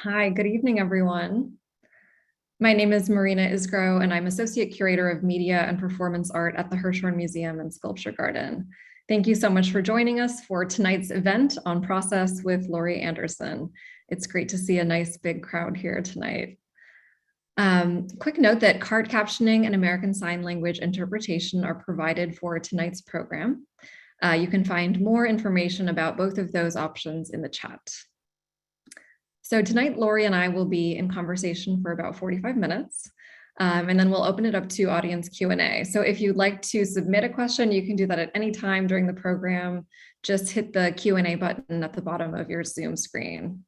Hi, good evening, everyone. My name is Marina Isgro, and I'm Associate Curator of Media and Performance Art at the Hirshhorn Museum and Sculpture Garden. Thank you so much for joining us for tonight's event on process with Laurie Anderson. It's great to see a nice big crowd here tonight. Quick note that card captioning and American Sign Language interpretation are provided for tonight's program. You can find more information about both of those options in the chat. So tonight, Laurie and I will be in conversation for about 45 minutes, and then we'll open it up to audience Q&A. So if you'd like to submit a question, you can do that at any time during the program. Just hit the Q&A button at the bottom of your Zoom screen.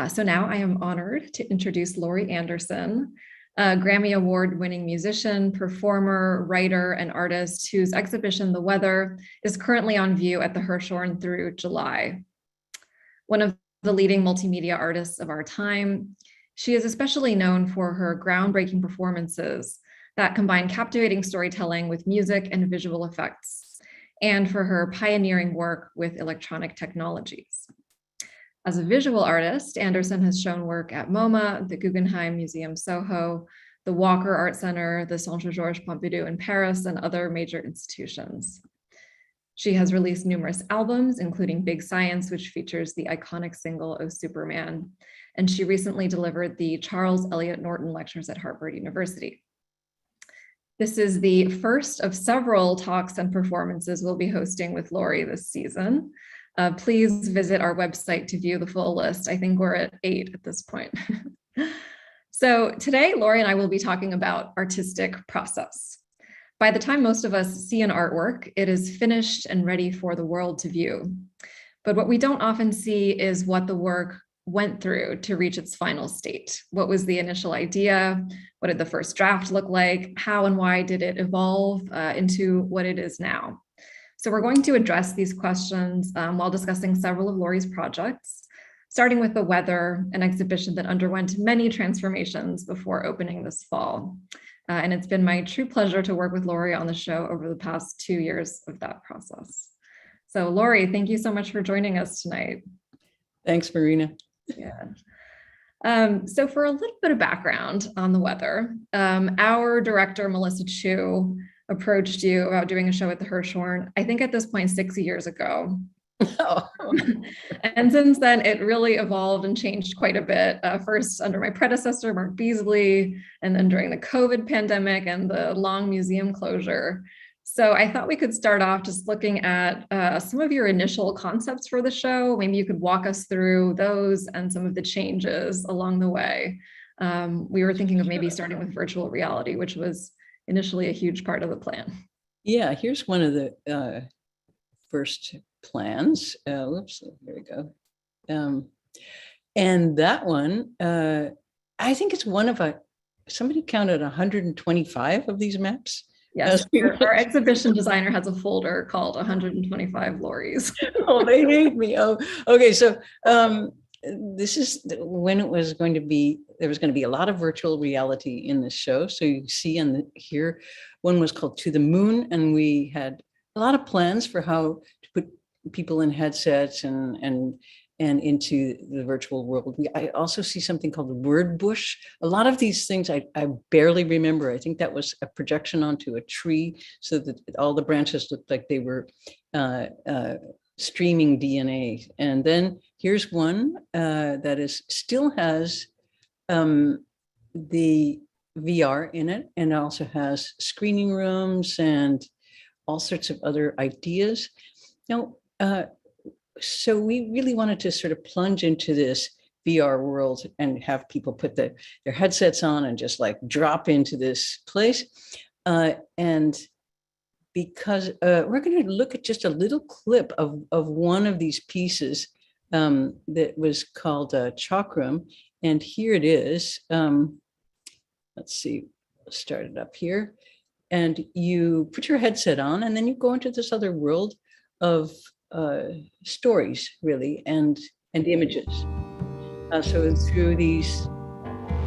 So now I am honored to introduce Laurie Anderson, a Grammy Award-winning musician, performer, writer, and artist whose exhibition, The Weather, is currently on view at the Hirshhorn through July. One of the leading multimedia artists of our time, she is especially known for her groundbreaking performances that combine captivating storytelling with music and visual effects, and for her pioneering work with electronic technologies. As a visual artist, Anderson has shown work at MoMA, the Guggenheim Museum Soho, the Walker Art Center, the Centre Georges Pompidou in Paris, and other major institutions. She has released numerous albums, including Big Science, which features the iconic single "Oh Superman." And she recently delivered the Charles Eliot Norton Lectures at Harvard University. This is the first of several talks and performances we'll be hosting with Laurie this season. Please visit our website to view the full list. I think we're at 8 at this point. So today, Laurie and I will be talking about artistic process. By the time most of us see an artwork, it is finished and ready for the world to view. But what we don't often see is what the work went through to reach its final state. What was the initial idea? What did the first draft look like? How and why did it evolve into what it is now? So we're going to address these questions while discussing several of Laurie's projects, starting with The Weather, an exhibition that underwent many transformations before opening this fall. And it's been my true pleasure to work with Laurie on the show over the past 2 years of that process. So Laurie, thank you so much for joining us tonight. Thanks, Marina. Yeah. So for a little bit of background on The Weather, our director, Melissa Chu, approached you about doing a show at the Hirshhorn, I think at this point, 6 years ago. Oh. And since then, it really evolved and changed quite a bit. First under my predecessor, Mark Beasley, and then during the COVID pandemic and the long museum closure. So I thought we could start off just looking at some of your initial concepts for the show. Maybe you could walk us through those and some of the changes along the way. We were thinking of maybe starting with virtual reality, which was initially a huge part of the plan. Yeah, here's one of the first plans. Whoops, here we go. And that one, I think it's one of somebody counted 125 of these maps. Yes, our exhibition designer has a folder called 125 Lauries. Oh, they hate me. Oh, okay. So this is when it was going to be, there was going to be a lot of virtual reality in this show. So you see here, one was called To the Moon, and we had a lot of plans for how to put people in headsets and into the virtual world. I also see something called the word bush. A lot of these things I barely remember. I think that was a projection onto a tree so that all the branches looked like they were streaming DNA. And then here's one that still has the VR in it, and also has screening rooms and all sorts of other ideas. Now, so we really wanted to sort of plunge into this VR world and have people put their headsets on and just like drop into this place. And because we're going to look at just a little clip of one of these pieces that was called Chakram. And here it is. Let's see, let's start it up here. And you put your headset on, and then you go into this other world of stories, really, and images. So through these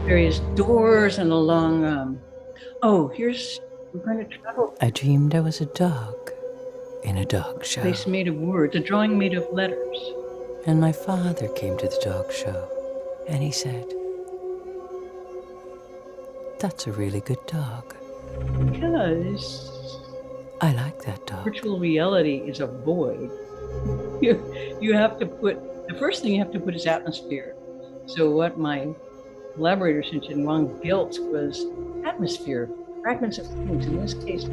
various doors and along. We're going to travel. I dreamed I was a dog in a dog show. Place made of words, a drawing made of letters. And my father came to the dog show. And he said, "That's a really good dog. Because I like that dog." virtual reality is a void. You have to put, the first thing you have to put is atmosphere. So what my collaborator Shin Wang built was atmosphere, fragments of things, in this case,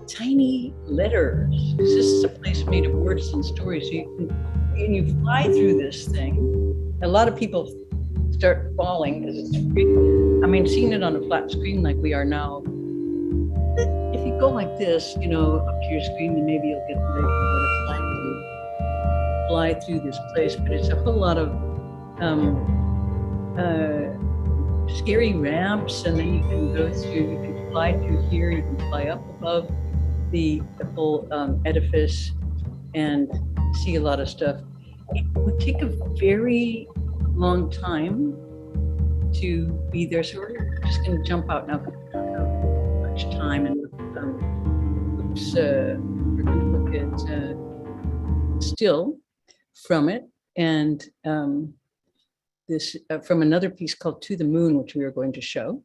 tiny letters, because this is a place made of words and stories. So and you fly through this thing. A lot of people start falling because it's free. I mean, seeing it on a flat screen like we are now, if you go like this, up to your screen, then maybe you'll get to fly through this place. But it's a whole lot of scary ramps, and then you can fly through here, you can fly up above the whole edifice and see a lot of stuff. It would take a very long time to be there, so we're just going to jump out now. Much time, and we're going to look at still from it, and this from another piece called "To the Moon," which we are going to show.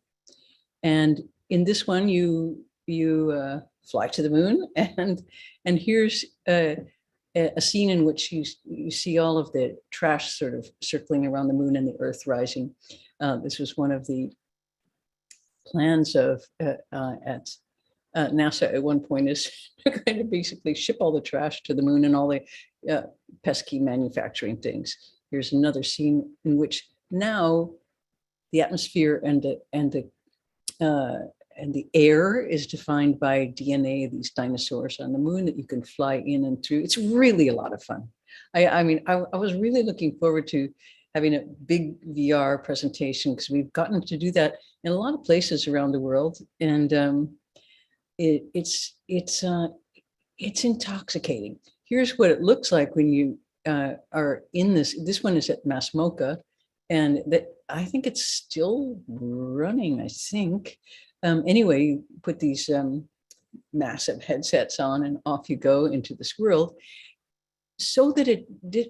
And in this one, you fly to the moon, and here's a scene in which you see all of the trash sort of circling around the moon and the Earth rising. This was one of the plans of at NASA at one point, is going to basically ship all the trash to the moon and all the pesky manufacturing things. Here's another scene in which now the atmosphere and the air is defined by DNA, these dinosaurs on the moon that you can fly in and through. It's really a lot of fun. I mean, I was really looking forward to having a big VR presentation, because we've gotten to do that in a lot of places around the world, and it's intoxicating. Here's what it looks like when you are in this. This one is at Masmoka, and that I think it's still running, I think. Anyway, you put these massive headsets on and off you go into this world, so that it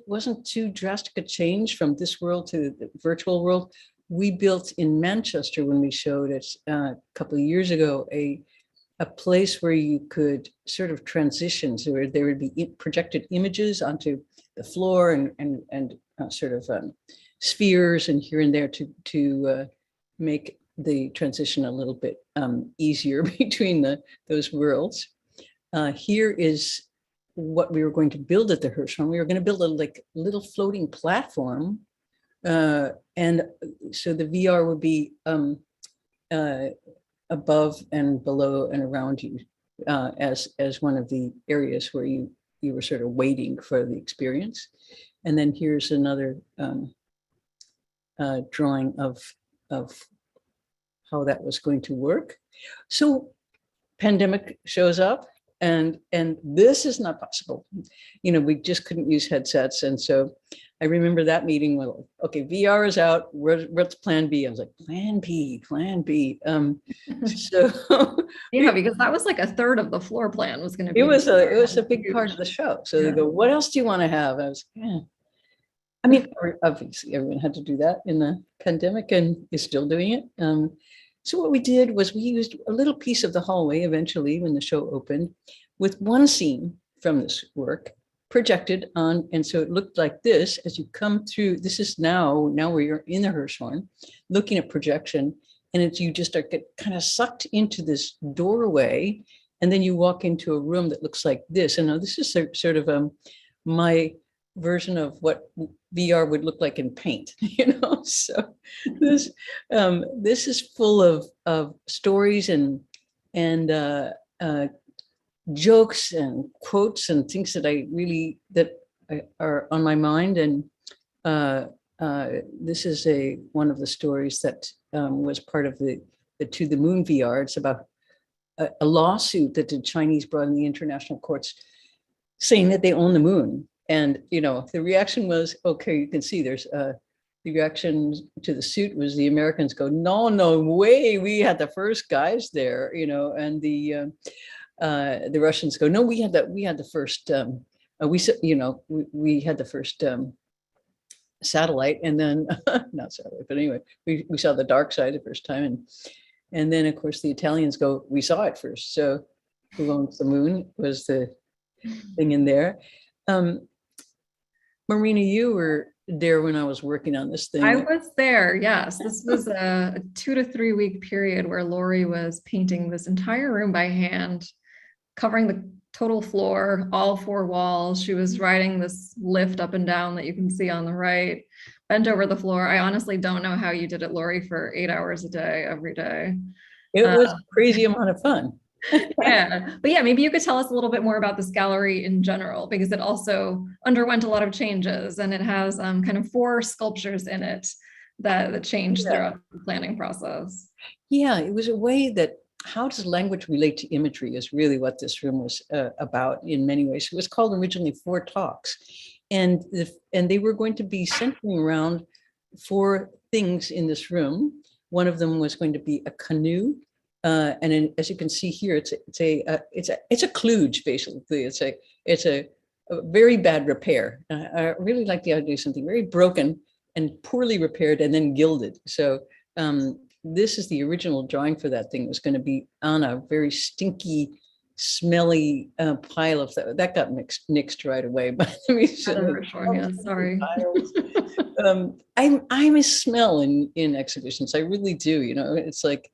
wasn't too drastic a change from this world to the virtual world. We built in Manchester, when we showed it a couple of years ago, a place where you could sort of transition, so where there would be projected images onto the floor and sort of spheres and here and there to make the transition a little bit easier between those worlds. Here is what we were going to build at the Hirshhorn. We were going to build a little floating platform, and so the VR would be above and below and around you, as one of the areas where you were sort of waiting for the experience. And then here's another drawing of how that was going to work. So pandemic shows up, and this is not possible. We just couldn't use headsets. And so I remember that meeting. Well, okay, VR is out. What's plan B? I was like, plan B. So yeah, because that was like a third of the floor plan was going to be. It was a big part of the show. So they go, what else do you want to have? And I was like, yeah. I mean, obviously everyone had to do that in the pandemic and is still doing it. So what we did was we used a little piece of the hallway eventually when the show opened, with one scene from this work projected on. And so it looked like this as you come through. This is now where you're in the Hirshhorn, looking at projection. And you just get kind of sucked into this doorway. And then you walk into a room that looks like this. And now this is sort of my version of what VR would look like in paint, So this is full of stories and jokes and quotes and things that are on my mind. And this is one of the stories that was part of the To the Moon VR. It's about a lawsuit that the Chinese brought in the international courts, saying that they own the moon. And, the reaction was, okay, you can see there's the reaction to the suit was the Americans go, no way, we had the first guys there, and the Russians go, no, we had the first, we had the first satellite, and then not satellite, but anyway, we saw the dark side the first time, and then of course the Italians go, we saw it first. So Who Owns the Moon was the thing in there. Marina, you were there when I was working on this thing. I was there, yes. This was a 2 to 3 week period where Laurie was painting this entire room by hand, covering the total floor, all 4 walls. She was riding this lift up and down that you can see on the right, bent over the floor. I honestly don't know how you did it, Laurie, for 8 hours a day, every day. It was a crazy amount of fun. Yeah, but yeah, maybe you could tell us a little bit more about this gallery in general, because it also underwent a lot of changes, and it has kind of 4 sculptures in it that changed throughout the planning process. Yeah, it was a way that, how does language relate to imagery is really what this room was about in many ways. It was called originally 4 Talks, and they were going to be centering around 4 things in this room. One of them was going to be a canoe. As you can see here, it's a kludge, basically. It's a very bad repair. I really like the idea of something very broken and poorly repaired and then gilded. So this is the original drawing for that thing. It was going to be on a very stinky, smelly pile of that got nixed right away. But Sorry. I'm a smell in exhibitions. I really do. You know, it's like,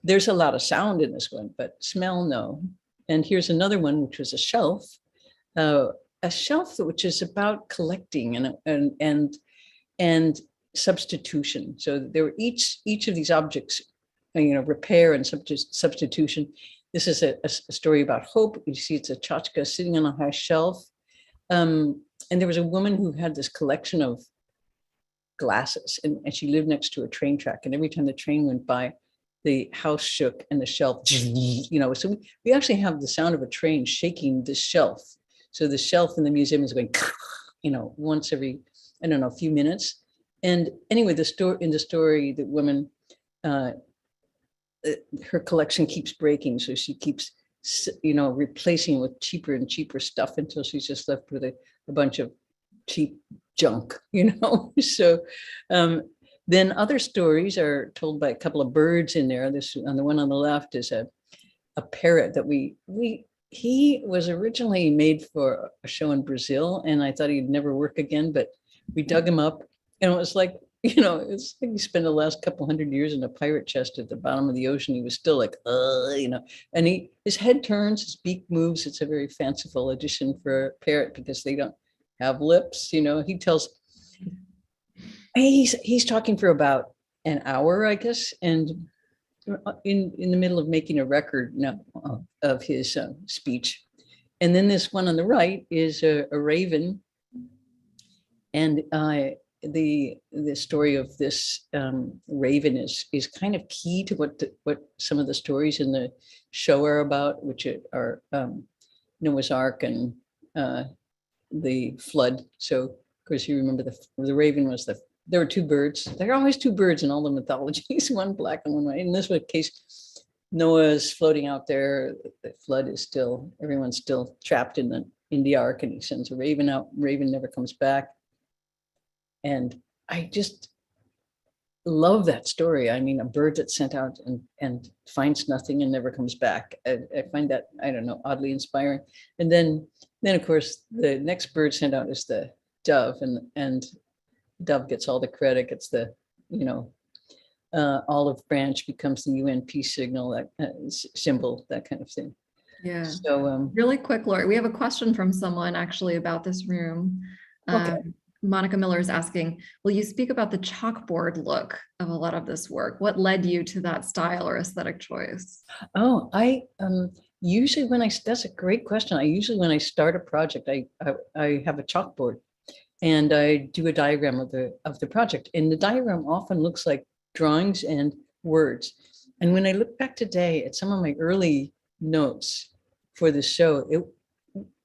there's a lot of sound in this one, but smell, no. And here's another one, which was a shelf which is about collecting and substitution. So there were each of these objects, repair and substitution. This is a story about hope. You see, it's a tchotchke sitting on a high shelf. And there was a woman who had this collection of glasses, and she lived next to a train track. And every time the train went by, the house shook and the shelf, so we actually have the sound of a train shaking the shelf. So the shelf in the museum is going, once every, I don't know, a few minutes. And anyway, in the story, the woman, her collection keeps breaking. So she keeps, replacing with cheaper and cheaper stuff until she's just left with a bunch of cheap junk, So, then other stories are told by a couple of birds in there. This, on the one on the left, is a parrot that he was originally made for a show in Brazil, and I thought he'd never work again, but we dug him up, and it was like, it's like he spent the last couple 100 years in a pirate chest at the bottom of the ocean. He was still like, and his head turns, his beak moves. It's a very fanciful addition for a parrot because they don't have lips. He tells. He's talking for about an hour, I guess, and in the middle of making a record of his speech. And then this one on the right is a raven, and the story of this raven is kind of key to what some of the stories in the show are about, which are Noah's Ark and the flood. So of course you remember the raven was there were 2 birds. There are always 2 birds in all the mythologies, one black and one white. In this case, Noah's floating out there. The flood is everyone's still trapped in the ark, and he sends a raven out. Raven never comes back. And I just love that story. I mean, a bird that's sent out and finds nothing and never comes back. I find that, I don't know, oddly inspiring. And then of course, the next bird sent out is the dove, and dove gets all the credit, gets the, olive branch becomes the UN peace signal, that symbol, that kind of thing. Yeah. So really quick, Laurie, we have a question from someone actually about this room. Okay. Monica Miller is asking, will you speak about the chalkboard look of a lot of this work? What led you to that style or aesthetic choice? Oh, I usually that's a great question. When I start a project, I have a chalkboard and I do a diagram of the project. And the diagram often looks like drawings and words. And when I look back today at some of my early notes for the show,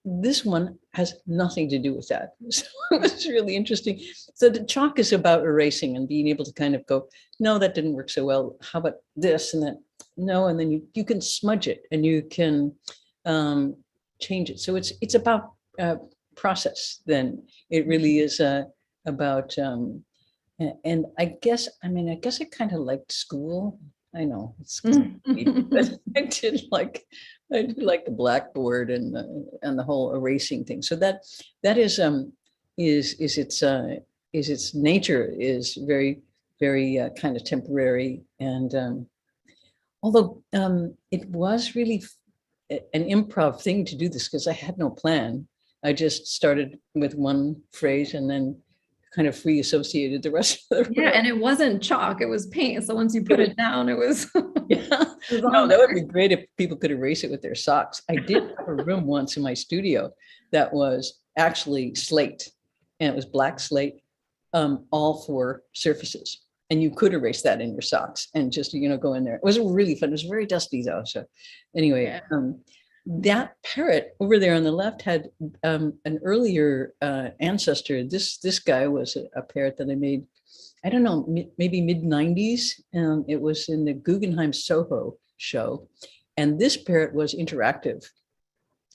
this one has nothing to do with that. So it was really interesting. So the chalk is about erasing and being able to kind of go, no, that didn't work so well. How about this and that? No, and then you can smudge it and you can change it. So it's about process. Then it really is about, and I guess I kind of liked school. I know it's but I did like the blackboard and the whole erasing thing. So that is its nature is very, very kind of temporary. And although it was really an improv thing to do this, because I had no plan. I just started with one phrase and then kind of free associated the rest of the Yeah, and it wasn't chalk, it was paint. So once you put it down, it was, yeah. it was No, on that would there. be great if people could erase it with their socks. I did have a room once in my studio that was actually slate, and it was black slate, all four surfaces. And you could erase that in your socks and just, go in there. It was really fun. It was very dusty though. So anyway, Yeah. that parrot over there on the left had an earlier ancestor. This guy was a parrot that I made, I don't know, maybe mid-90s. It was in the Guggenheim Soho show. And this parrot was interactive.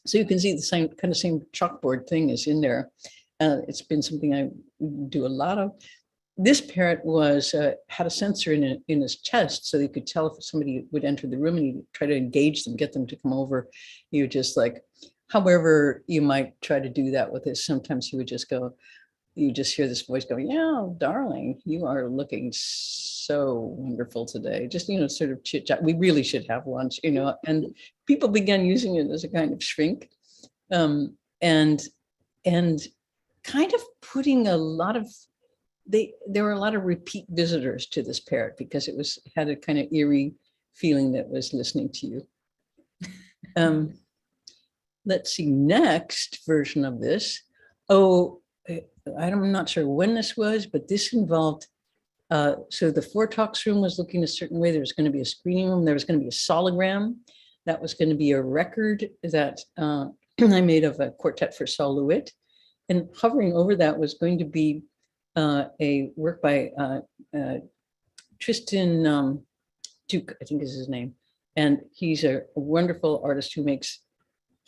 So you can see the same chalkboard thing is in there. It's been something I do a lot of. This parrot was had a sensor in his chest, so you could tell if somebody would enter the room, and you try to engage them, get them to come over. You just however you might try to do that with this. Sometimes he would just go, you just hear this voice going, "Yeah, darling, you are looking so wonderful today." Just, sort of chit chat. We really should have lunch, and people began using it as a kind of shrink. And kind of putting a lot of, there were a lot of repeat visitors to this parrot because it had a kind of eerie feeling that was listening to you. Let's see, next version of this. I'm not sure when this was, but this involved, so the Four Talks room was looking a certain way. There was going to be a screening room. There was going to be a sologram. That was going to be a record that I made of a quartet for soloist. And hovering over that was going to be a work by Tristan Duke, I think is his name. And he's a wonderful artist who makes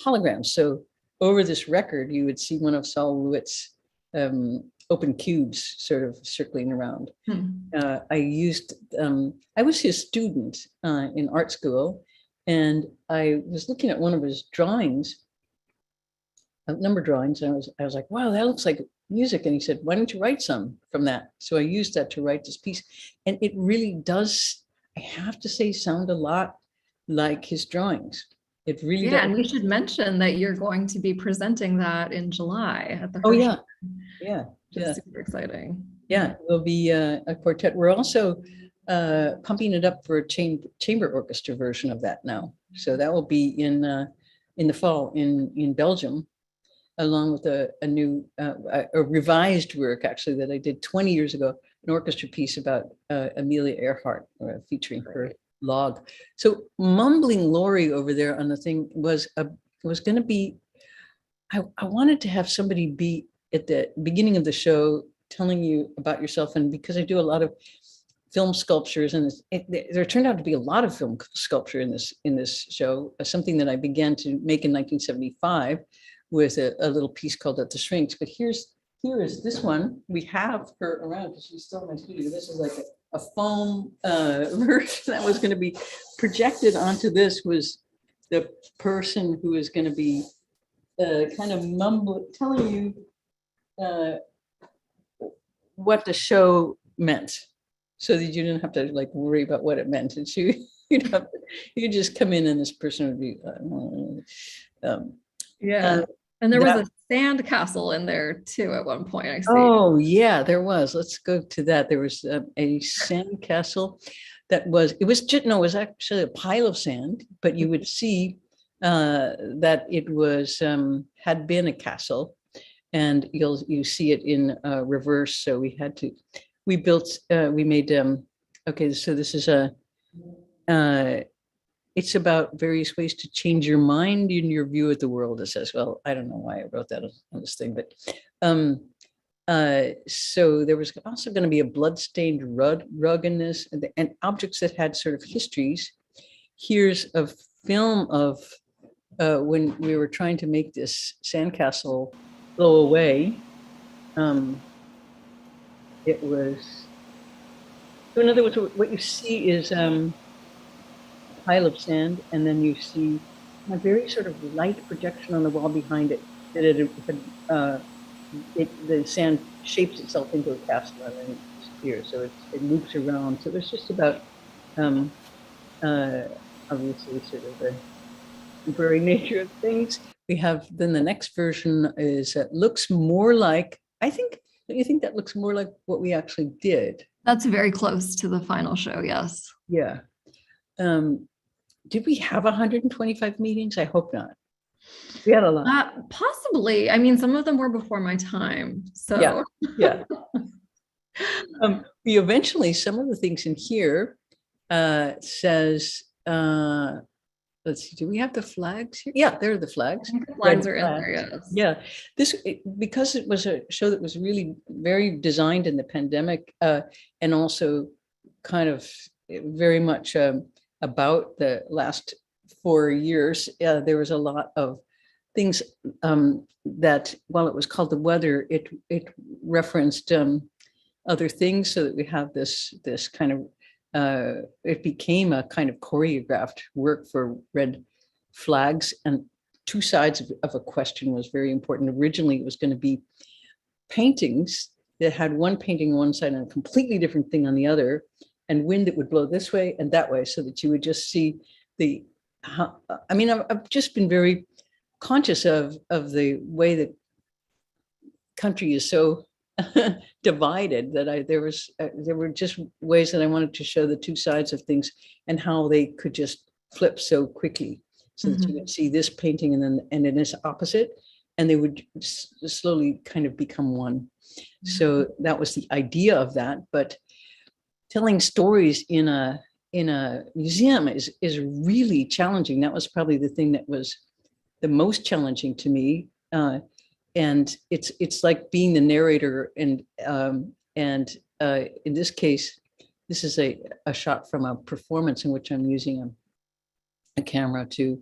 holograms. So over this record, you would see one of Saul Lewitt's open cubes sort of circling around. I was his student in art school, and I was looking at one of his drawings, number drawings, and I was like, wow, that looks like music. And he said, why don't you write some from that? So I used that to write this piece. And it really does, I have to say, sound a lot like his drawings. It really does. And we should mention that you're going to be presenting that in July at the Hirshhorn. Yeah. Super exciting. Yeah, there'll be a quartet. We're also pumping it up for a chamber orchestra version of that now. So that will be in the fall in Belgium, along with a new, a revised work actually that I did 20 years ago, an orchestra piece about Amelia Earhart, featuring her log. So mumbling Laurie over there on the thing was going to be, I wanted to have somebody be at the beginning of the show telling you about yourself. And because I do a lot of film sculptures, and there turned out to be a lot of film sculpture in this show, something that I began to make in 1975 with a little piece called At the Shrinks. But here is this one. We have her around because she's still in my studio. This is like a foam version that was going to be projected onto this. Was the person who is going to be kind of telling you what the show meant, so that you didn't have to worry about what it meant. And you just come in and this person would be and there was a sand castle in there too at one point, I see. Oh yeah, there was. Let's go to that. There was a sand castle it was actually a pile of sand, but you would see that it was had been a castle, and you see it in reverse. So we made okay, so this is it's about various ways to change your mind in your view of the world. It says, well, I don't know why I wrote that on this thing, but so there was also going to be a bloodstained rug in this, and objects that had sort of histories. Here's a film of when we were trying to make this sandcastle go away. it was, so in other words, what you see is a pile of sand, and then you see a very sort of light projection on the wall behind it, that the sand shapes itself into a castle and then it disappears. So it loops around. So it's just about obviously sort of the temporary nature of things. We have then the next version is looks more like, I think, don't you think that looks more like what we actually did? That's very close to the final show, yes. Yeah. Did we have 125 meetings? I hope not. We had a lot. Possibly. I mean, some of them were before my time. So yeah. We eventually, some of the things in here says, let's see, do we have the flags here? Yeah, there are the flags. I think the flags are in there, yes. Yeah, because it was a show that was really very designed in the pandemic, and also kind of very much about the last 4 years. There was a lot of things that, while it was called The Weather, it referenced other things, so that we have this kind of it became a kind of choreographed work for red flags, and two sides of a question was very important. Originally, it was going to be paintings that had one painting on one side and a completely different thing on the other, and wind that would blow this way and that way, so that you would just see I mean, I've just been very conscious of the way that country is so divided, that there were just ways that I wanted to show the two sides of things and how they could just flip so quickly, so that you would see this painting and then this opposite, and they would slowly kind of become one. So that was the idea of that. But telling stories in a museum is really challenging. That was probably the thing that was the most challenging to me. And it's like being the narrator, and in this case, this is a shot from a performance in which I'm using a camera to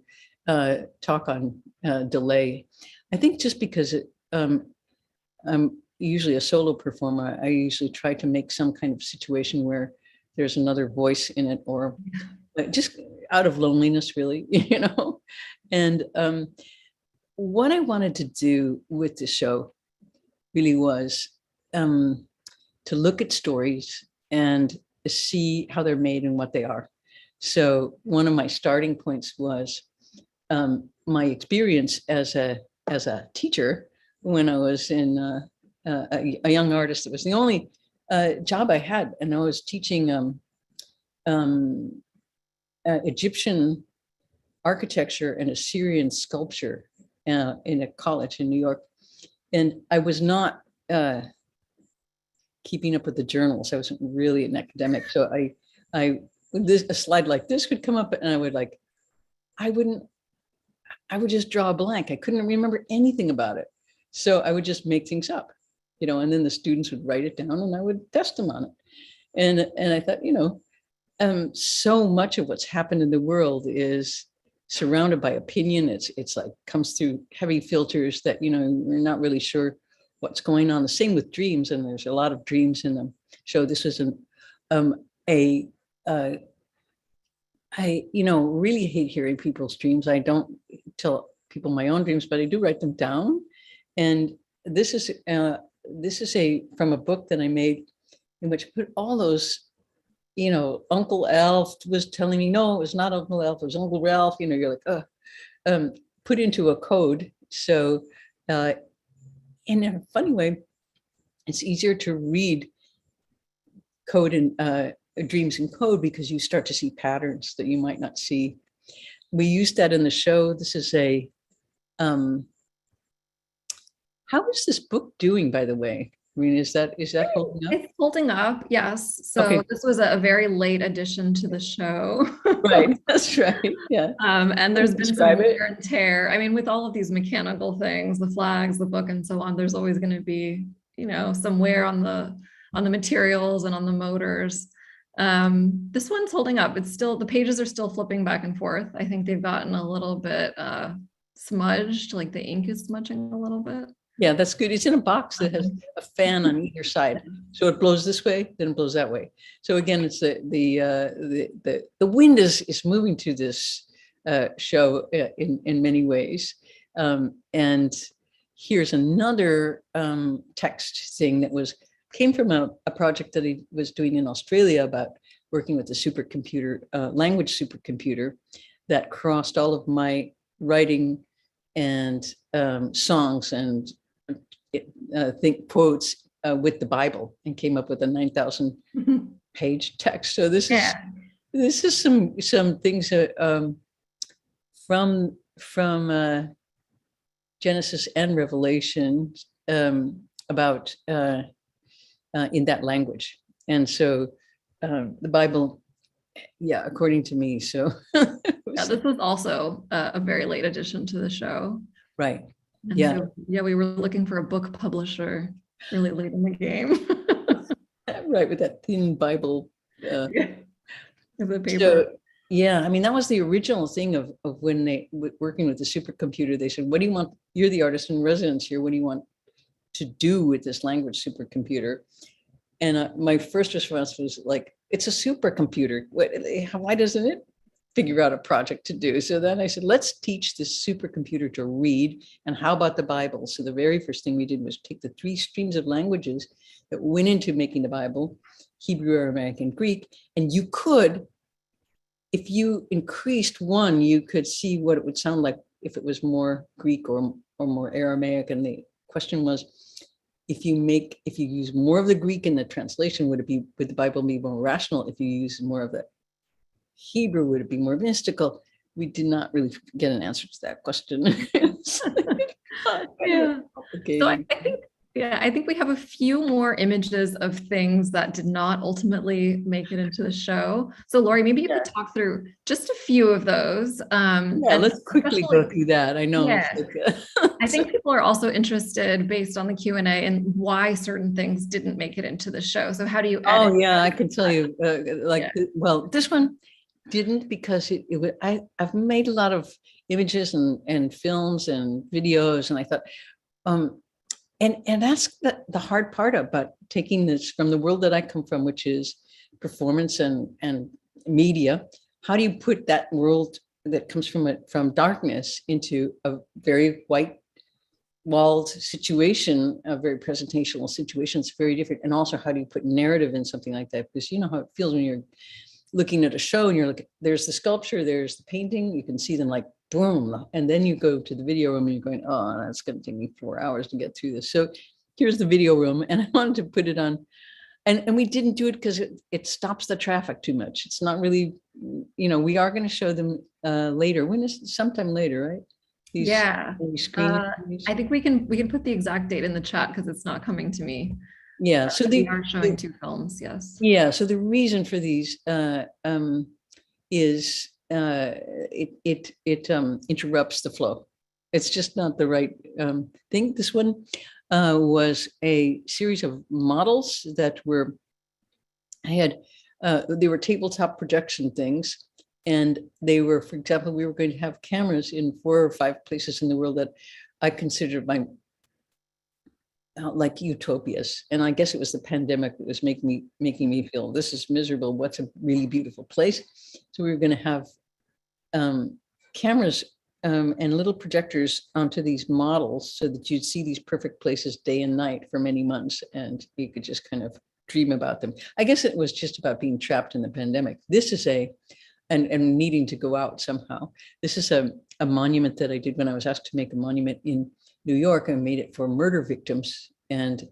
talk on delay. I think just because I'm usually a solo performer, I usually try to make some kind of situation where there's another voice in it, or just out of loneliness, really, And what I wanted to do with the show really was to look at stories and see how they're made and what they are. So one of my starting points was my experience as a teacher when I was in a young artist. It was the only job I had, and I was teaching Egyptian architecture and Assyrian sculpture in a college in New York. And I was not keeping up with the journals. I wasn't really an academic. So a slide like this would come up, and I would just draw a blank. I couldn't remember anything about it. So I would just make things up, and then the students would write it down and I would test them on it. And I thought, so much of what's happened in the world is surrounded by opinion. It's like comes through heavy filters that, we're not really sure what's going on. The same with dreams. And there's a lot of dreams in the show. This was I really hate hearing people's dreams. I don't tell people my own dreams, but I do write them down. And this is from a book that I made, in which I put all those, Uncle Alf was telling me, no, it was not Uncle Alf, it was Uncle Ralph. You're like, put into a code. So in a funny way, it's easier to read code and dreams in code, because you start to see patterns that you might not see. We used that in the show. This is how is this book doing, by the way? I mean, is that holding up? It's holding up, yes. So okay. This was a very late addition to the show. Right, that's right. Yeah. And there's been some wear and tear. I mean, with all of these mechanical things, the flags, the book, and so on, there's always going to be, some wear on the materials and on the motors. This one's holding up. It's still, the pages are still flipping back and forth. I think they've gotten a little bit smudged, like the ink is smudging a little bit. Yeah, that's good. It's in a box that has a fan on either side, so it blows this way, then it blows that way. So again, it's the wind is moving to this show in many ways. And here's another text thing that came from a project that he was doing in Australia about working with a supercomputer, language supercomputer, that crossed all of my writing and songs and think quotes with the Bible, and came up with a 9,000 page text. So this is some things from Genesis and Revelation about in that language. And so the Bible, yeah, according to me. So yeah, this was also a very late addition to the show. Right. And Yeah. so, yeah, we were looking for a book publisher really late in the game. Right, with that thin Bible. The paper. So, yeah, I mean, that was the original thing of when they working with the supercomputer. They said, what do you want? You're the artist in residence here. What do you want to do with this language supercomputer? And my first response was like, it's a supercomputer. Why doesn't it figure out a project to do? So then I said, let's teach this supercomputer to read. And how about the Bible? So the very first thing we did was take the 3 streams of languages that went into making the Bible: Hebrew, Aramaic, and Greek. And you could, if you increased one, you could see what it would sound like if it was more Greek or more Aramaic. And the question was, if you use more of the Greek in the translation, would the Bible be more rational? If you use more of the Hebrew, would it be more mystical? We did not really get an answer to that question. Yeah. So I think we have a few more images of things that did not ultimately make it into the show. So Laurie, maybe you could talk through just a few of those. Let's quickly go through that. I know. Yeah. I think people are also interested, based on the Q&A, in why certain things didn't make it into the show. So how do you edit? Oh yeah, I can tell you. Well, this one didn't, because I've made a lot of images and films and videos, and I thought, and that's the hard part about taking this from the world that I come from, which is performance and media. How do you put that world that comes from darkness into a very white walled situation, a very presentational situation? It's very different. And also, how do you put narrative in something like that? Because you know how it feels when you're looking at a show and you're looking, there's the sculpture, there's the painting, you can see them like boom, and then you go to the video room and you're going, oh, that's going to take me 4 hours to get through this. So here's the video room, and I wanted to put it on, and we didn't do it because it stops the traffic too much. It's not really, we are going to show them later. When is sometime later, right? I think we can put the exact date in the chat because it's not coming to me. Yeah, so we are showing 2 films. Yes. Yeah, so the reason for these is it interrupts the flow. It's just not the right thing. This one was a series of models that they were tabletop projection things. And they were, for example, we were going to have cameras in 4 or 5 places in the world that I considered like utopias. And I guess it was the pandemic that was making me feel this is miserable. What's a really beautiful place? So we were going to have cameras and little projectors onto these models so that you'd see these perfect places day and night for many months, and you could just kind of dream about them. I guess it was just about being trapped in the pandemic. This is and needing to go out somehow. This is a monument that I did when I was asked to make a monument in New York. I made it for murder victims, and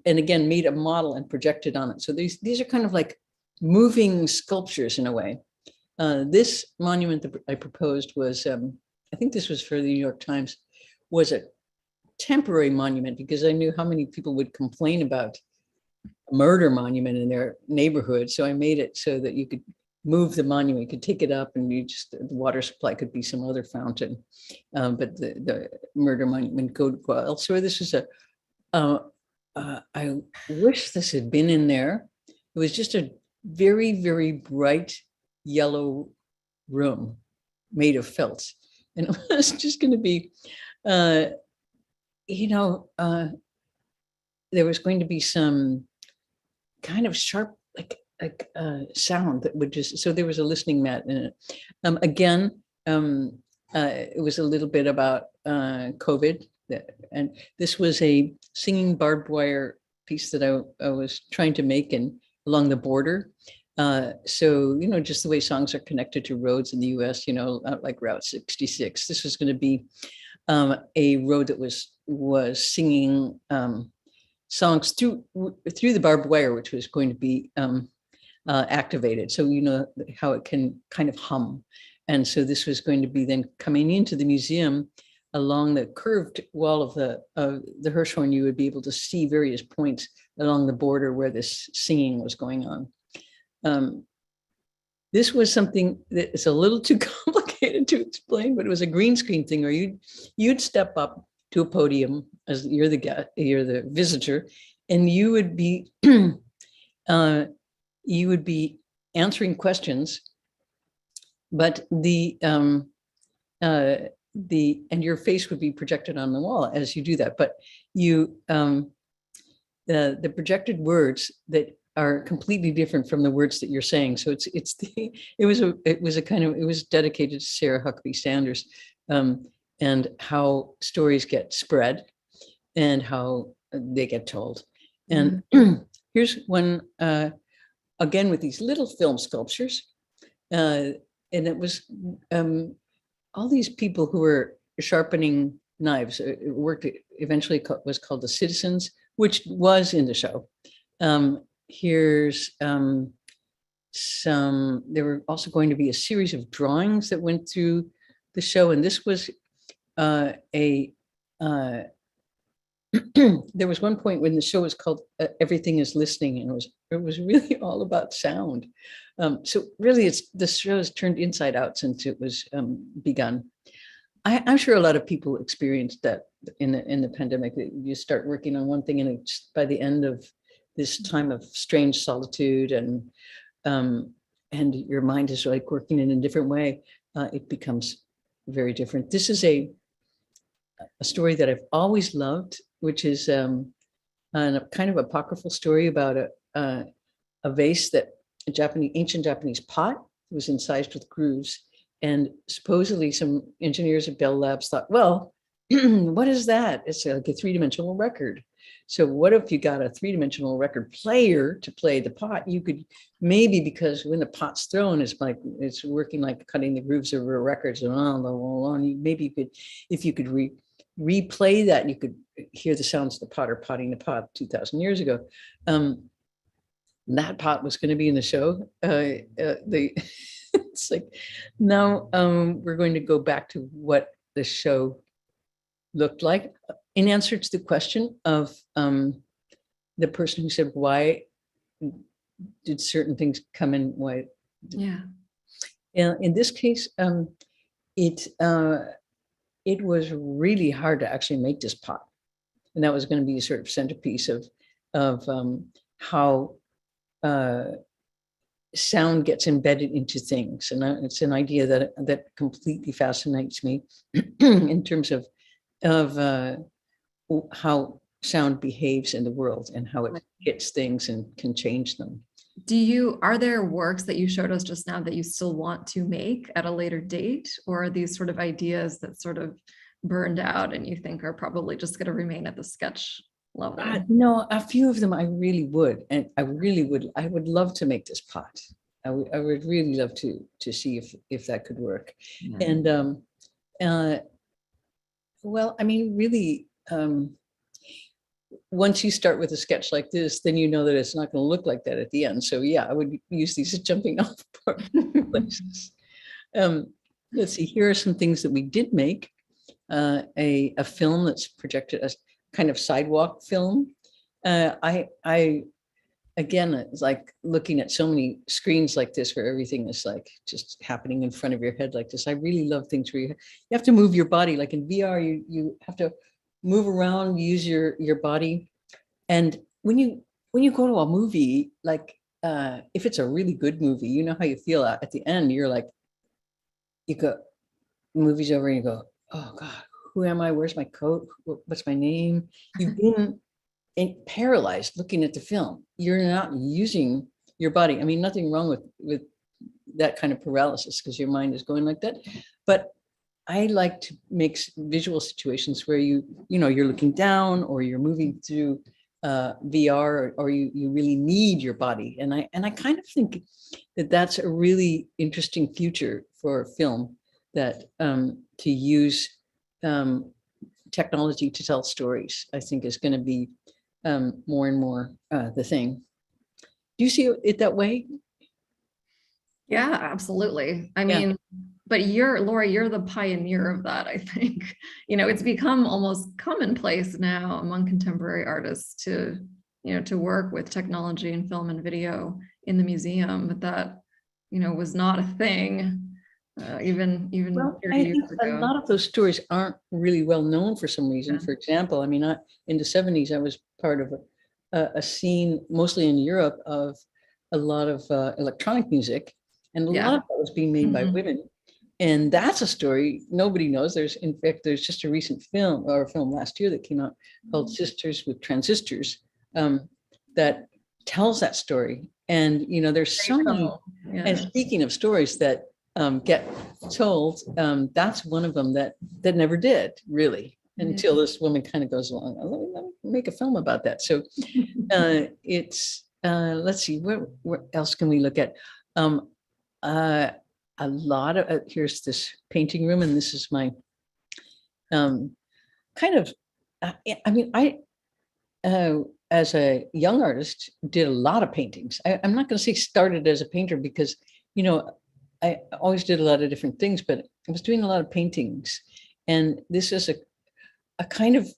again made a model and projected on it. So these are kind of like moving sculptures in a way. This monument that I proposed was, I think this was for the New York Times, was a temporary monument because I knew how many people would complain about a murder monument in their neighborhood. So I made it so that you could move the monument, you could take it up, and the water supply could be some other fountain, but the murder monument go elsewhere. This is I wish this had been in there. It was just a very, very bright yellow room made of felt, and it was just going to be there was going to be some kind of sharp, sound that would just, so there was a listening mat in it. It was a little bit about COVID, and this was a singing barbed wire piece that I was trying to make along the border. So, just the way songs are connected to roads in the US, like Route 66. This was going to be a road that was singing songs through the barbed wire, which was going to be activated. So how it can kind of hum. And so this was going to be then coming into the museum along the curved wall of the Hirshhorn. You would be able to see various points along the border where this singing was going on. This was something that is a little too complicated to explain, but it was a green screen thing where you'd step up to a podium as you're the visitor, and you would be answering questions, but and your face would be projected on the wall as you do that. But the projected words that are completely different from the words that you're saying. So it was dedicated to Sarah Huckabee Sanders, and how stories get spread and how they get told. And here's one, again, with these little film sculptures. And it was all these people who were sharpening knives. It eventually was called The Citizens, which was in the show. Here's there were also going to be a series of drawings that went through the show. And this was there was one point when the show was called Everything is Listening, and it was really all about sound. So really the show has turned inside out since it was begun. I'm sure a lot of people experienced that in the pandemic. You start working on one thing, and by the end of this time of strange solitude and your mind is like working in a different way, it becomes very different. This is a story that I've always loved, which is a kind of apocryphal story about a vase that ancient Japanese pot was incised with grooves. And supposedly some engineers at Bell Labs thought, well, what is that? It's like a three-dimensional record. So what if you got a three-dimensional record player to play the pot? You could maybe, because when the pot's thrown, it's working like cutting the grooves over records and on. Maybe you could, if you could replay that, you could hear the sounds of the potter potting the pot 2,000 years ago. That pot was going to be in the show. It's like, now we're going to go back to what the show looked like in answer to the question of the person who said, why did certain things come in? Why? Yeah. In this case, it was really hard to actually make this pot. And that was going to be a sort of centerpiece of how sound gets embedded into things. And it's an idea that completely fascinates me in terms of how sound behaves in the world and how it hits things and can change them. Are there works that you showed us just now that you still want to make at a later date? Or are these sort of ideas that sort of burned out and you think are probably just going to remain at the sketch level? No, a few of them I really would. And I would love to make this pot. I would really love to see if that could work. Yeah. And well, I mean, really, once you start with a sketch like this, then you know that it's not going to look like that at the end. So yeah, I would use these as jumping off places. Let's see, here are some things that we did make. A film that's projected as kind of sidewalk film. Again, it's like looking at so many screens like this where everything is like just happening in front of your head like this. I really love things where you have to move your body. Like in VR, you have to move around, use your body. And when you go to a movie, like if it's a really good movie, you know how you feel at the end. You're like, you go, the movie's over and you go, oh God, who am I? Where's my coat? What's my name? You've been paralyzed looking at the film. You're not using your body. I mean, nothing wrong with that kind of paralysis because your mind is going like that. But I like to make visual situations where you're looking down or you're moving through VR or you really need your body. And I kind of think that that's a really interesting future for film, that to use technology to tell stories, I think is going to be more and more the thing. Do you see it that way? Yeah, absolutely. I mean, but Laurie, you're the pioneer of that, I think. It's become almost commonplace now among contemporary artists to work with technology and film and video in the museum, but that, was not a thing even Well, 30 I years think ago. a lot of those stories aren't really well known for some reason. For example, I mean, in the 70s, I was part of a scene, mostly in Europe, of a lot of electronic music. And a lot of that was being made by women. And that's a story nobody knows. In fact, there's just a recent film last year that came out called Sisters with Transistors that tells that story. And, there's so many, and speaking of stories that get told, that's one of them that never did really, until this woman kind of goes along, let me make a film about that. So it's, let's see, where else can we look at? A lot of, here's this painting room, and this is my kind of, I mean, I, as a young artist, did a lot of paintings. I'm not going to say started as a painter because, I always did a lot of different things, but I was doing a lot of paintings. And this is a kind of,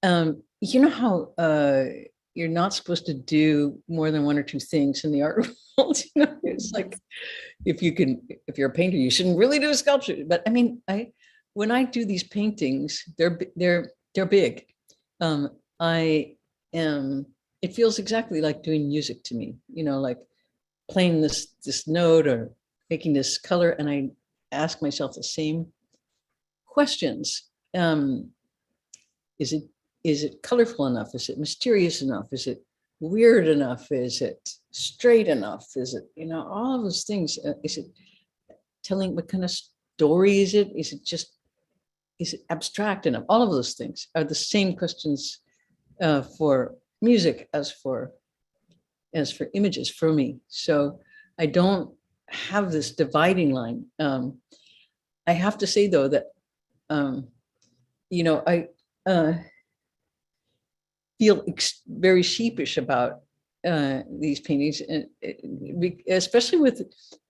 how you're not supposed to do more than one or two things in the art world. It's like, if you're a painter, you shouldn't really do a sculpture. But I mean, when I do these paintings, they're big. It feels exactly like doing music to me, like playing this note or making this color. And I ask myself the same questions. Is it colorful enough? Is it mysterious enough? Is it weird enough? Is it straight enough? Is it, all of those things? Is it telling, what kind of story is it? Is it abstract enough? All of those things are the same questions for music as for images for me. So I don't have this dividing line. I have to say though that, I feel very sheepish about these paintings, and especially with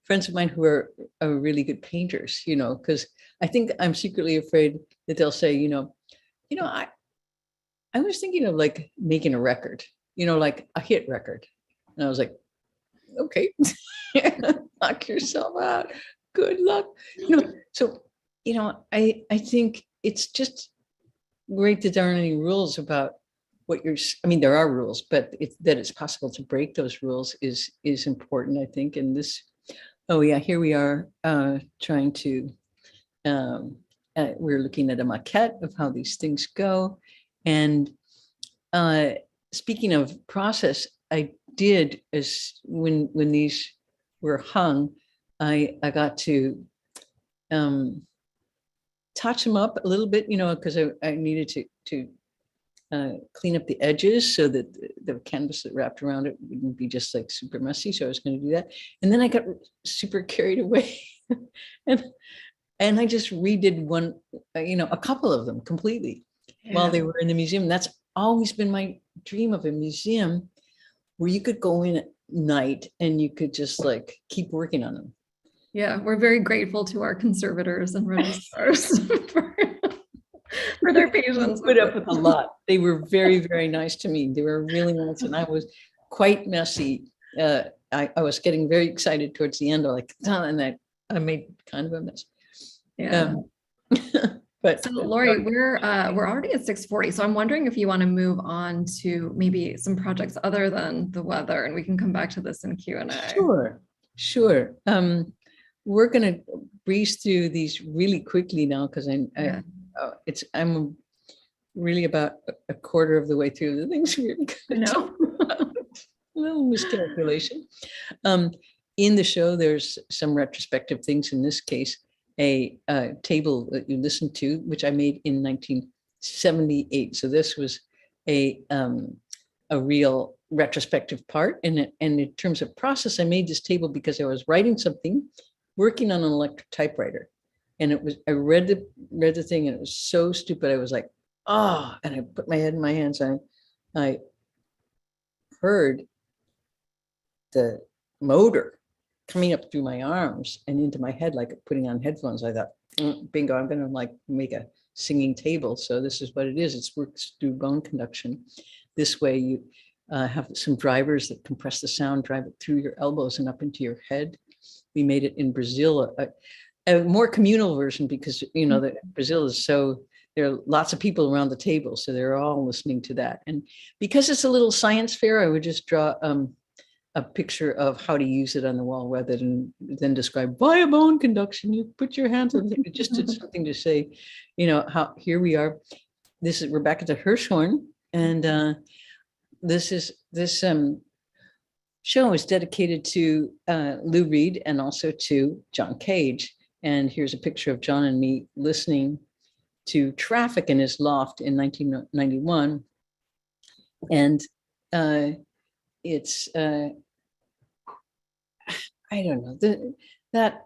friends of mine who are really good painters, because I think I'm secretly afraid that they'll say, I was thinking of like making a record, like a hit record. And I was like, okay, knock yourself out. Good luck. So, I think it's just great that there aren't any rules about there are rules, but that it's possible to break those rules is important, I think. And this, here we are trying to, we're looking at a maquette of how these things go. And speaking of process, I did, as when these were hung, I got to touch them up a little bit, because I needed to clean up the edges so that the canvas that wrapped around it wouldn't be just like super messy. So I was going to do that. And then I got super carried away and I just redid one, a couple of them completely while they were in the museum. That's always been my dream, of a museum where you could go in at night and you could just like keep working on them. Yeah, we're very grateful to our conservators and registrars for their patience. Put up with a lot. They were very, very nice to me. They were really nice, and I was quite messy. I was getting very excited towards the end. And I made kind of a mess. Yeah. But so Laurie, we're already at 6:40, so I'm wondering if you want to move on to maybe some projects other than the weather, and we can come back to this in Q&A. Sure. we're going to breeze through these really quickly now because Yeah. I'm really about a quarter of the way through the things we're going I to know. talk about. A little miscalculation. In the show, there's some retrospective things. In this case, a table that you listened to, which I made in 1978. So this was a real retrospective part. And in terms of process, I made this table because I was writing something, working on an electric typewriter. And I read the thing and it was so stupid. I was like, oh, and I put my head in my hands and I heard the motor coming up through my arms and into my head, like putting on headphones. I thought, bingo, I'm going to like make a singing table. So this is what it is. It works through bone conduction. This way you have some drivers that compress the sound, drive it through your elbows and up into your head. We made it in Brazil, a more communal version because, you know, that Brazil is so, there are lots of people around the table. So they're all listening to that. And because it's a little science fair, I would just draw a picture of how to use it on the wall rather than describe via bone conduction. You put your hands on it. Just did something to say, you know, how here we are. We're back at the Hirshhorn, and this show is dedicated to Lou Reed and also to John Cage. And here's a picture of John and me listening to traffic in his loft in 1991. And it's I don't know, that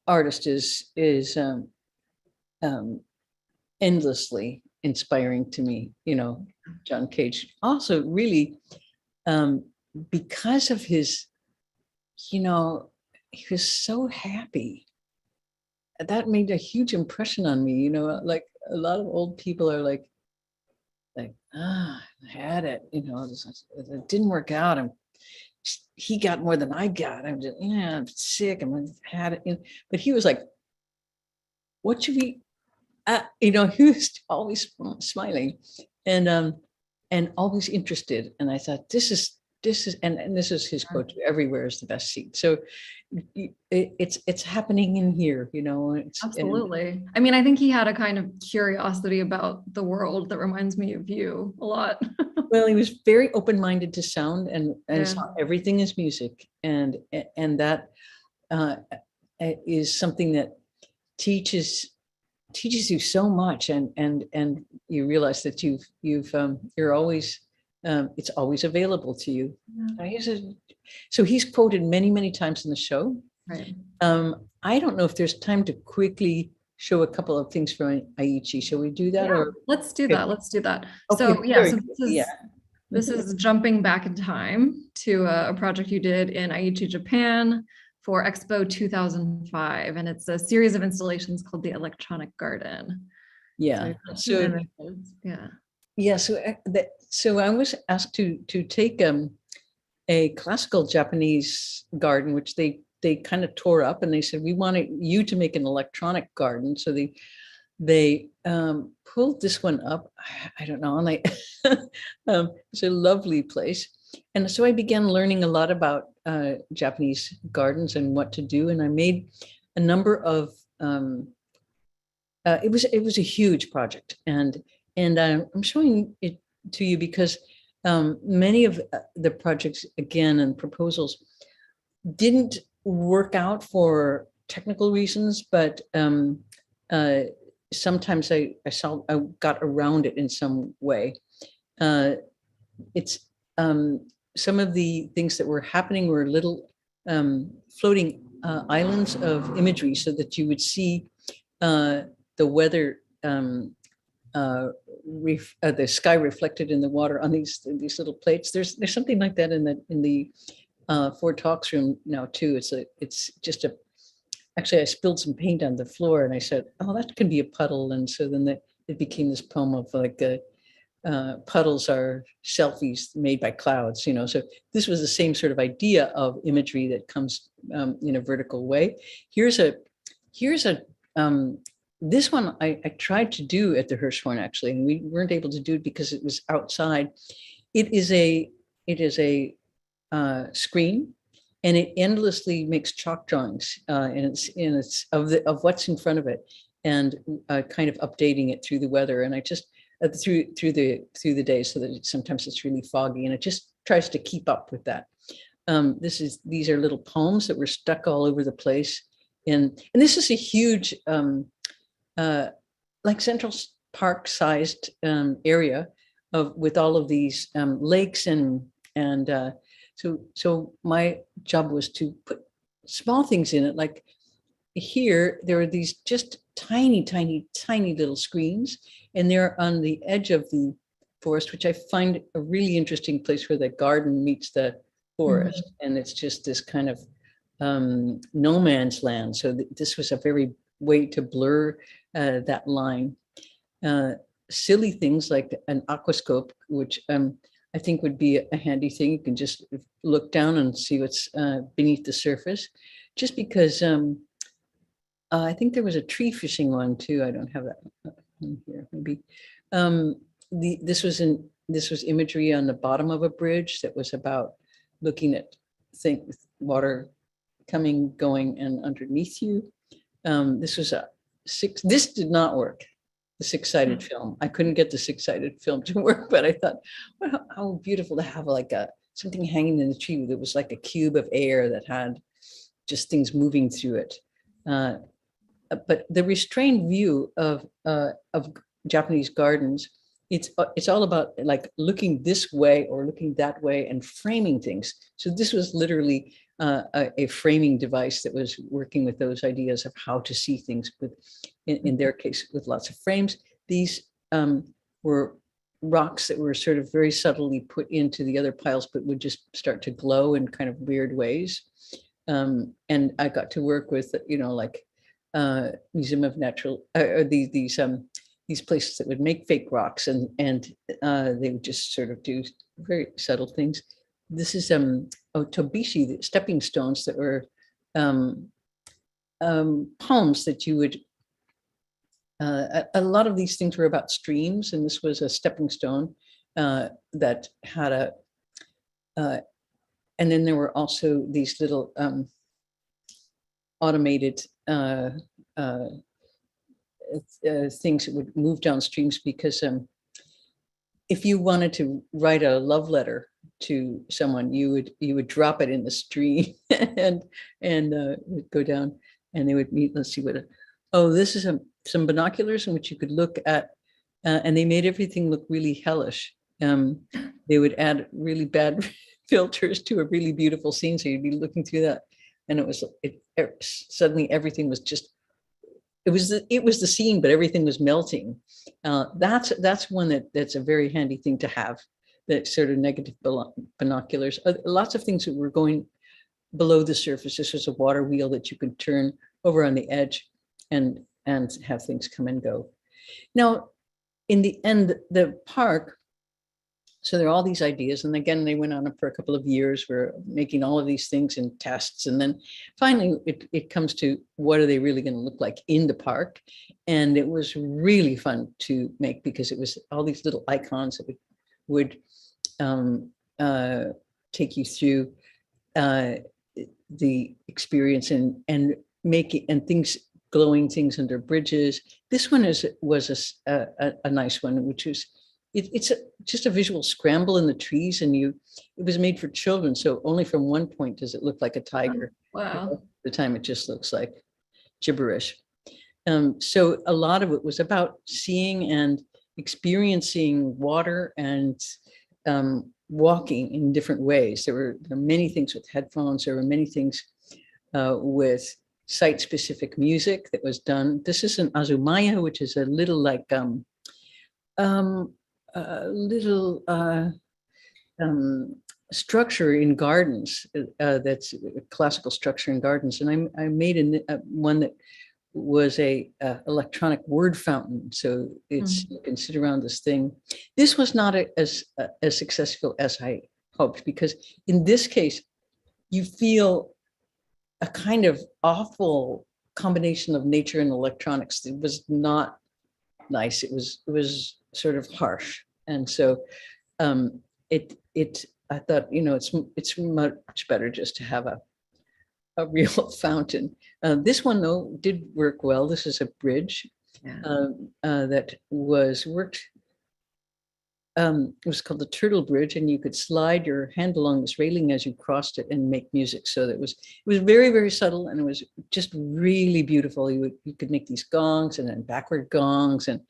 artist is endlessly inspiring to me, you know, John Cage. Also really because of his, you know, he was so happy. That made a huge impression on me, you know, like a lot of old people are like, I had it, you know, it didn't work out. He got more than I got. I'm just, yeah, I'm sick. I had it. You know, but he was like, what should we, you know, he was always smiling and always interested. And I thought, this is, and this is his quote, everywhere is the best seat. So it's happening in here, you know. Absolutely. I mean, I think he had a kind of curiosity about the world that reminds me of you a lot. Well, he was very open-minded to sound and Yeah. saw everything is music. And that is something that teaches you so much. And you realize that you're always, it's always available to you. Yeah. So he's quoted many, many times in the show. Right. I don't know if there's time to quickly show a couple of things from Aichi. Shall we do that? Yeah, or let's do that. Let's do that. Okay, So yeah, so yeah. this is jumping back in time to a project you did in Aichi, Japan for Expo 2005. And it's a series of installations called the Electronic Garden. Yeah. So I was asked to take a classical Japanese garden, which they kind of tore up, and they said, we wanted you to make an electronic garden. So they pulled this one up. I don't know, and it's a lovely place. And so I began learning a lot about Japanese gardens and what to do. And I made a number of, it was a huge project. And I'm showing it to you because many of the projects, again, and proposals didn't work out for technical reasons, but sometimes I got around it in some way. It's some of the things that were happening were little floating islands of imagery, so that you would see the weather, the sky reflected in the water on these little plates. There's something like that in the Ford Talks room now too. It's just actually I spilled some paint on the floor and I said, oh, that can be a puddle. And so then it became this poem of like puddles are selfies made by clouds, you know. So this was the same sort of idea of imagery that comes in a vertical way. Here's this one I tried to do at the Hirshhorn actually, and we weren't able to do it because it was outside. It is a screen, and it endlessly makes chalk drawings, and it's of what's in front of it, and kind of updating it through the weather. And I just through the day, so that sometimes it's really foggy, and it just tries to keep up with that. These are little poems that were stuck all over the place, and this is a huge like Central Park sized area with all of these lakes, and so my job was to put small things in it. Like here, there are these just tiny little screens, and they're on the edge of the forest, which I find a really interesting place where the garden meets the forest. And it's just this kind of no man's land. So this was a very way to blur that line. Silly things like an aquascope, which I think would be a handy thing. You can just look down and see what's beneath the surface, just because I think there was a tree fishing one too. I don't have that in here, maybe. This was imagery on the bottom of a bridge that was about looking at things, water coming, going, and underneath you. This was this did not work. The six-sided film. I couldn't get the six-sided film to work, but I thought, well, how beautiful to have like something hanging in the tree that was like a cube of air that had just things moving through it. But the restrained view of Japanese gardens, it's all about like looking this way or looking that way and framing things. So this was literally a framing device that was working with those ideas of how to see things, with, in their case, with lots of frames. These were rocks that were sort of very subtly put into the other piles, but would just start to glow in kind of weird ways. And I got to work with, like Museum of Natural, or these places that would make fake rocks, and they would just sort of do very subtle things. This is tobishi, the stepping stones that were poems that you would. A lot of these things were about streams, and this was a stepping stone that had a. And then there were also these little automated things that would move down streams, because if you wanted to write a love letter to someone, you would drop it in the stream and go down, and they would meet. Let's see what. Oh, this is some binoculars in which you could look at, and they made everything look really hellish. They would add really bad filters to a really beautiful scene, so you'd be looking through that, and suddenly everything was just. It was the scene, but everything was melting. That's one that's a very handy thing to have. That sort of negative binoculars. Lots of things that were going below the surface. This was a water wheel that you could turn over on the edge, and have things come and go. Now, in the end, the park. So there are all these ideas, and again, they went on for a couple of years. We're making all of these things in tests, and then finally it comes to what are they really going to look like in the park. And it was really fun to make, because it was all these little icons that would take you through the experience, and make it, and things, glowing things under bridges. This one was a nice one, which was. It's just a visual scramble in the trees, and it was made for children. So only from one point does it look like a tiger. Wow. The time it just looks like gibberish. So a lot of it was about seeing and experiencing water, and walking in different ways. There were many things with headphones. There were many things with site-specific music that was done. This is an azumaya, which is a little like structure in gardens, that's a classical structure in gardens. And I made one that was a electronic word fountain. So it's you can sit around this thing. This was not as successful as I hoped, because in this case, you feel a kind of awful combination of nature and electronics. It was not nice. It was sort of harsh, and so I thought, it's much better just to have a real fountain. This one though did work well. This is a bridge that was worked. It was called the Turtle Bridge, and you could slide your hand along this railing as you crossed it and make music. So that it was very, very subtle, and it was just really beautiful. You could make these gongs and then backward gongs, and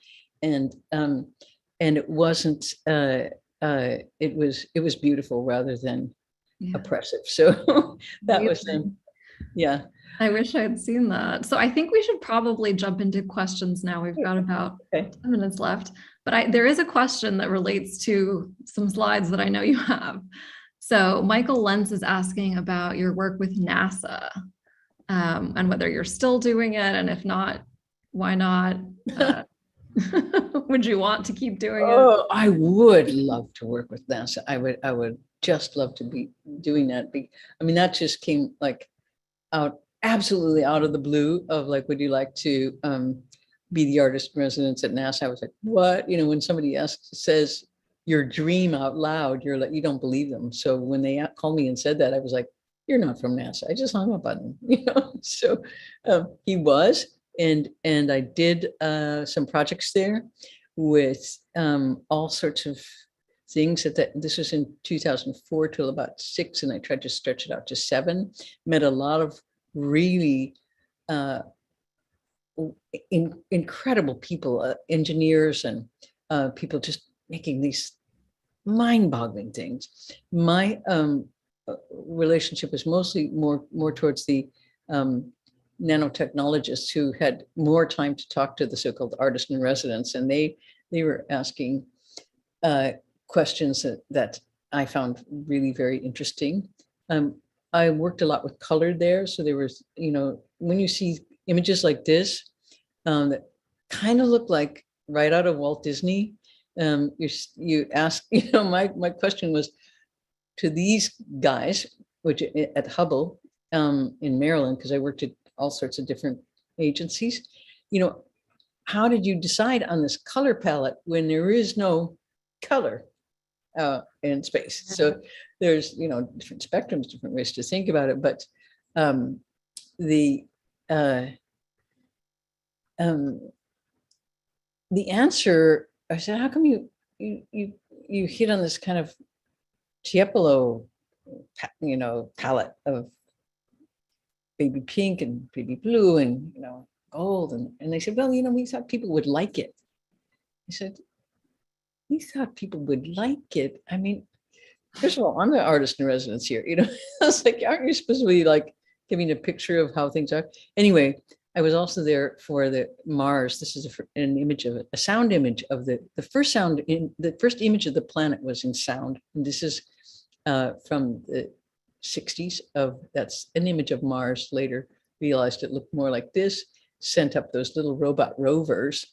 it wasn't. It was beautiful rather than oppressive. So that was yeah. I wish I had seen that. So I think we should probably jump into questions now. We've got about 10 minutes left, but there is a question that relates to some slides that I know you have. So Michael Lentz is asking about your work with NASA and whether you're still doing it, and if not, why not? Would you want to keep doing it? Oh, I would love to work with NASA. I would just love to be doing that. I mean, that just came like absolutely out of the blue of like, would you like to be the artist in residence at NASA? I was like, what? You know, when somebody says your dream out loud, you're like, you don't believe them. So when they called me and said that, I was like, you're not from NASA. I just hung up on them, you know? So he was, and I did some projects there with all sorts of things. This was in 2004 till about 6, and I tried to stretch it out to 7. Met a lot of really incredible people, engineers and people just making these mind-boggling things. My relationship was mostly more towards the nanotechnologists who had more time to talk to the so-called artist in residence, and they were asking questions that I found really very interesting. I worked a lot with color there. So there was, you know, when you see images like this, that kind of look like right out of Walt Disney, you ask, you know, my question was to these guys, which at Hubble in Maryland, because I worked at all sorts of different agencies, you know, how did you decide on this color palette when there is no color in space? So there's, you know, different spectrums, different ways to think about it, but the answer, I said, how come you hit on this kind of Tiepolo, you know, palette of baby pink and baby blue and, you know, gold, and they said, well, you know, we thought people would like it. I said, we thought people would like it. I mean, first of all, I'm the artist in residence here. You know, I was like, aren't you supposed to be like giving a picture of how things are? Anyway, I was also there for the Mars. This is an image of a sound image of the first sound in the first image of the planet was in sound. And this is from the 60s that's an image of Mars. Later realized it looked more like this, sent up those little robot rovers.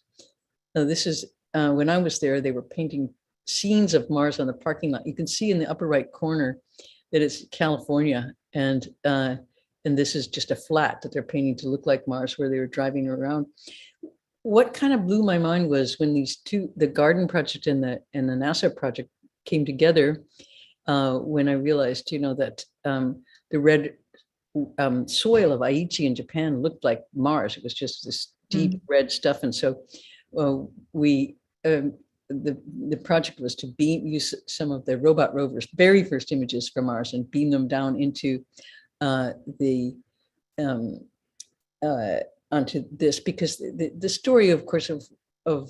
Now this is when I was there, they were painting scenes of Mars on the parking lot. You can see in the upper right corner that it's California, and this is just a flat that they're painting to look like Mars, where they were driving around. What kind of blew my mind was when these two, the Garden project and the NASA project, came together. When I realized, you know, that the red soil of Aichi in Japan looked like Mars. It was just this deep red stuff, and so the project was to use some of the robot rovers' very first images from Mars and beam them down into onto this, because the story, of course, of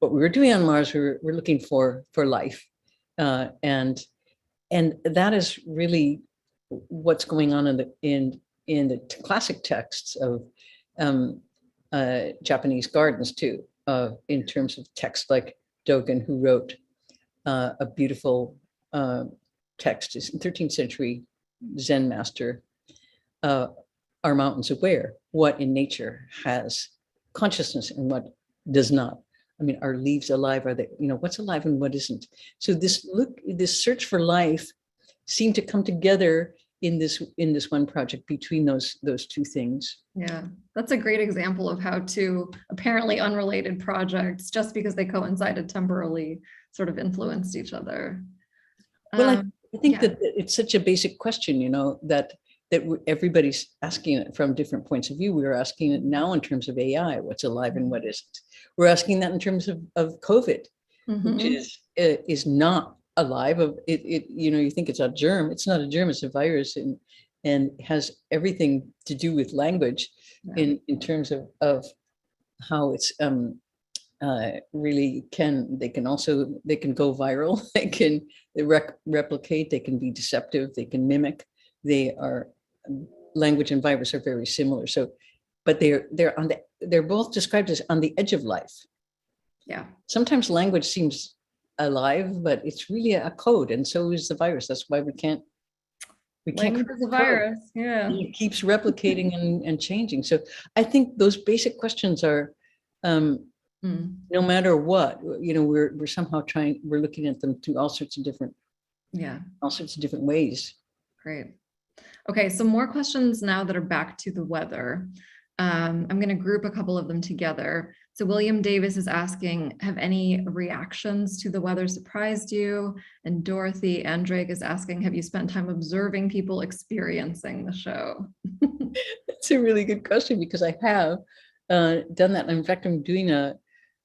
what we were doing on Mars, we're looking for life, and that is really what's going on in the classic texts of Japanese gardens too, in terms of text like Dogen, who wrote a beautiful text, is 13th century Zen master. Are mountains aware? What in nature has consciousness and what does not? I mean, are leaves alive? Are they, you know, what's alive and what isn't? So this search for life seemed to come together in this one project between those two things. Yeah, that's a great example of how two apparently unrelated projects, just because they coincided temporally, sort of influenced each other. Well, I think that it's such a basic question, you know, that that everybody's asking it from different points of view. We're asking it now in terms of AI, what's alive and what isn't. We're asking that in terms of COVID, which is not alive. You think it's a germ. It's not a germ, it's a virus, and has everything to do with language in terms of how it's really they can go viral, they can replicate, they can be deceptive, they can mimic. Language and virus are very similar. So, but they're both described as on the edge of life. Yeah. Sometimes language seems alive, but it's really a code, and so is the virus. That's why we can't. Language is a virus. Yeah. It keeps replicating and changing. So I think those basic questions are, no matter what, we're somehow we're looking at them through all sorts of different ways. Great. Okay, so more questions now that are back to the weather. I'm going to group a couple of them together. So William Davis is asking, have any reactions to the weather surprised you? And Dorothy Andrake is asking, have you spent time observing people experiencing the show? That's a really good question, because I have done that. In fact, I'm doing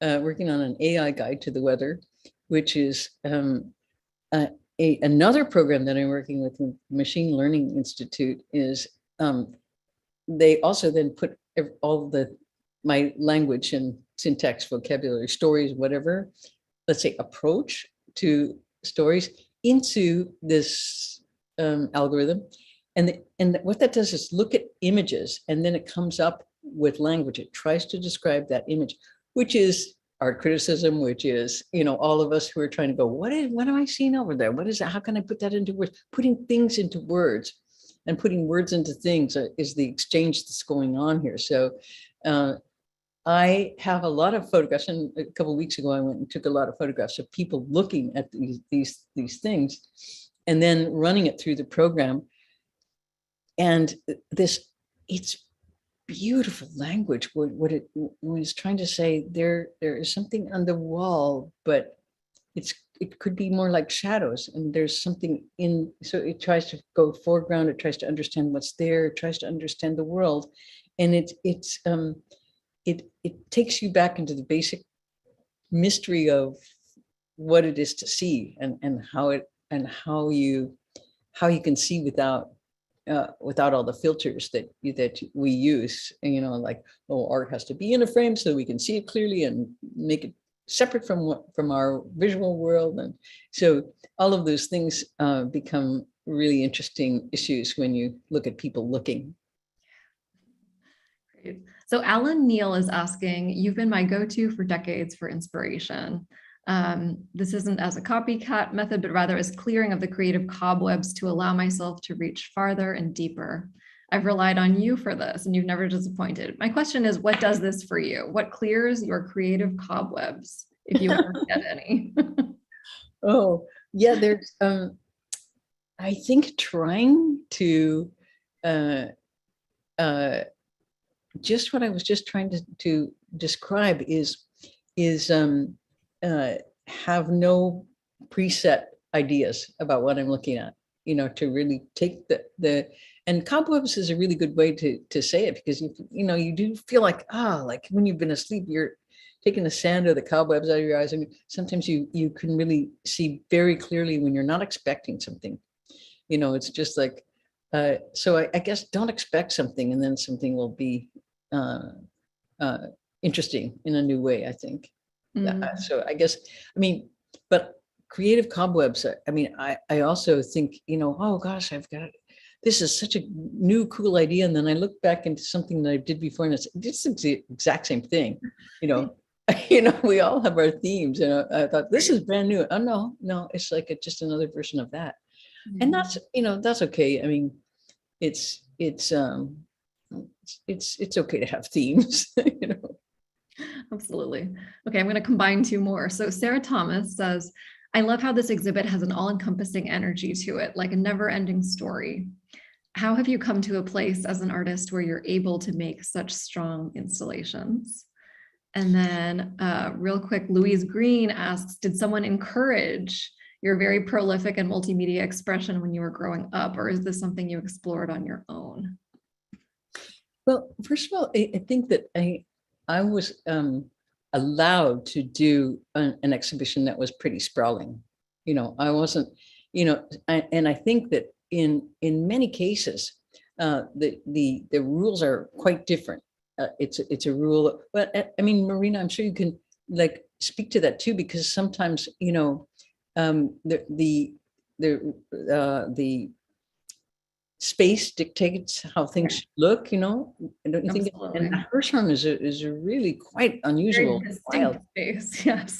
working on an AI guide to the weather, which is another program that I'm working with Machine Learning Institute. Is they also then put all my language and syntax, vocabulary, stories, whatever, let's say, approach to stories into this algorithm. And what that does is look at images, and then it comes up with language. It tries to describe that image, which is art criticism, which is, all of us who are trying to go, what am I seeing over there? What is that? How can I put that into words? Putting things into words and putting words into things is the exchange that's going on here. So I have a lot of photographs, and a couple of weeks ago, I went and took a lot of photographs of people looking at these things, and then running it through the program. And it's beautiful language. What it was trying to say, there is something on the wall, but it could be more like shadows, and there's something so it tries to go foreground, it tries to understand what's there, it tries to understand the world, and it takes you back into the basic mystery of what it is to see, and how you can see without all the filters that we use. And, like, art has to be in a frame so we can see it clearly and make it separate from our visual world. And so all of those things become really interesting issues when you look at people looking. Great. So Alan Neal is asking, you've been my go-to for decades for inspiration. This isn't as a copycat method, but rather as clearing of the creative cobwebs to allow myself to reach farther and deeper. I've relied on you for this, and you've never disappointed. My question is, what does this for you? What clears your creative cobwebs, if you ever get any? Oh, yeah, there's, I think trying to, just what I was just trying to describe is have no preset ideas about what I'm looking at, to really take and cobwebs is a really good way to say it, because you do feel like when you've been asleep, you're taking the sand or the cobwebs out of your eyes. I mean, sometimes you can really see very clearly when you're not expecting something. It's just like, so I guess don't expect something, and then something will be interesting in a new way, I think. So I guess, but creative cobwebs, I also think, oh gosh, this is such a new, cool idea. And then I look back into something that I did before, and it's the exact same thing. We all have our themes, and I thought, this is brand new. Oh, no, it's like just another version of that. And that's, that's okay. I mean, it's okay to have themes, Absolutely. Okay, I'm going to combine two more. So Sarah Thomas says, I love how this exhibit has an all-encompassing energy to it, like a never-ending story. How have you come to a place as an artist where you're able to make such strong installations? And then real quick, Louise Green asks, did someone encourage your very prolific and multimedia expression when you were growing up, or is this something you explored on your own? Well, first of all, I think that I was allowed to do an exhibition that was pretty sprawling. I wasn't, and I think that in many cases, the rules are quite different. It's a rule, but I mean, Marina, I'm sure you can like speak to that too, because sometimes the space dictates how things should look. Don't you think? Absolutely. And Hirshhorn is a really quite unusual, Very wild distinct space. Yes.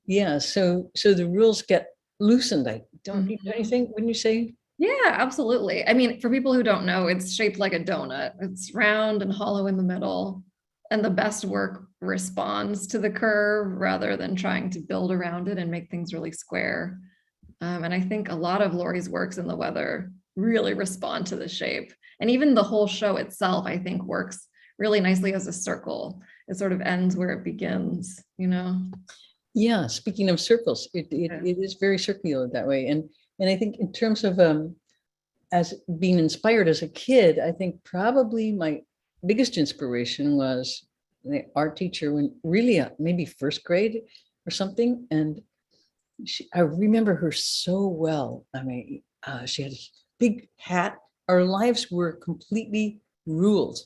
Yeah, so the rules get loosened. Don't you think? Wouldn't you say? Yeah, absolutely. I mean, for people who don't know, it's shaped like a donut. It's round and hollow in the middle. And the best work responds to the curve rather than trying to build around it and make things really square. And I think a lot of Laurie's works in the weather really respond to the shape. And even the whole show itself, I think, works really nicely as a circle. It sort of ends where it begins, Yeah, speaking of circles, it is very circular that way. And I think in terms of as being inspired as a kid, I think probably my biggest inspiration was the art teacher when really maybe first grade or something. And I remember her so well. I mean, she had a big hat. Our lives were completely ruled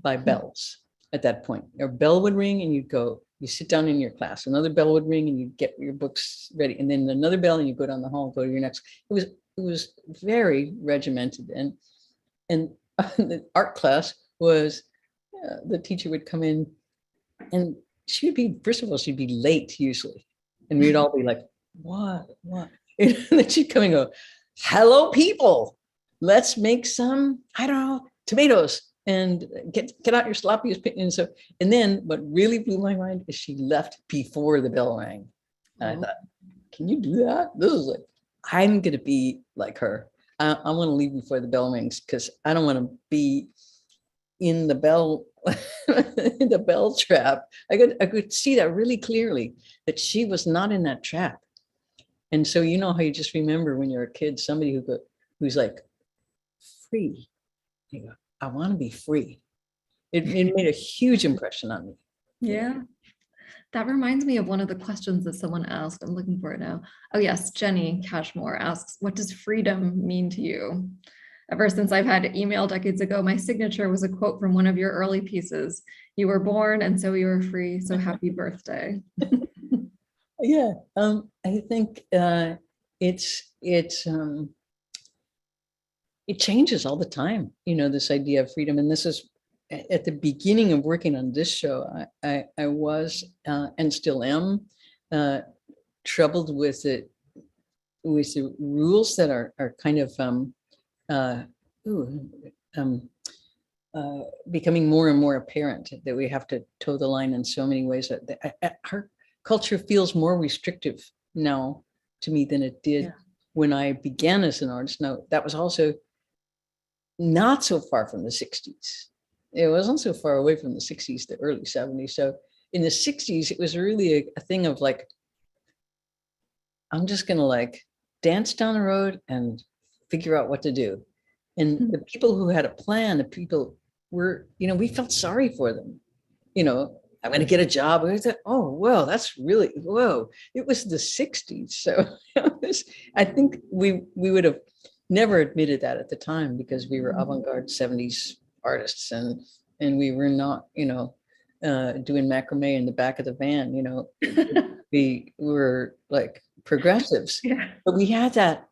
by bells at that point. A bell would ring and you'd go, you sit down in your class, another bell would ring and you get your books ready. And then another bell and you go down the hall, go to your next. It was very regimented. And the art class was, the teacher would come in and she would be, first of all, she'd be late usually. And we'd all be like, what? And then she'd come and go, hello, people, let's make some, I don't know, tomatoes. And get out your sloppiest pin. And then what really blew my mind is she left before the bell rang. And I thought, can you do that? This is like, I'm going to be like her. I want to leave before the bell rings because I don't want to be in the bell, in the bell trap. I could see that really clearly, that she was not in that trap. And so, how you just remember when you're a kid, somebody who's like free. You go, I want to be free. It made a huge impression on me. Yeah. That reminds me of one of the questions that someone asked. I'm looking for it now. Oh yes, Jenny Cashmore asks, what does freedom mean to you? Ever since I've had email decades ago, my signature was a quote from one of your early pieces. You were born and so you were free, so happy birthday. Yeah, I think it changes all the time, this idea of freedom. And this is at the beginning of working on this show, I was and still am troubled with the rules that are kind of becoming more and more apparent, that we have to toe the line in so many ways. That our culture feels more restrictive now to me than it did when I began as an artist. Now, that was also not so far from the 60s. It wasn't so far away from the 60s, the early 70s. So in the 60s, it was really a thing of like, I'm just going to like dance down the road and figure out what to do. And the people who had a plan, the people were, we felt sorry for them. I'm going to get a job. We thought, oh, well, that's really, whoa. It was the 60s. So I think we would have never admitted that at the time because we were avant-garde 70s artists and we were not, doing macrame in the back of the van, we were like progressives, but we had that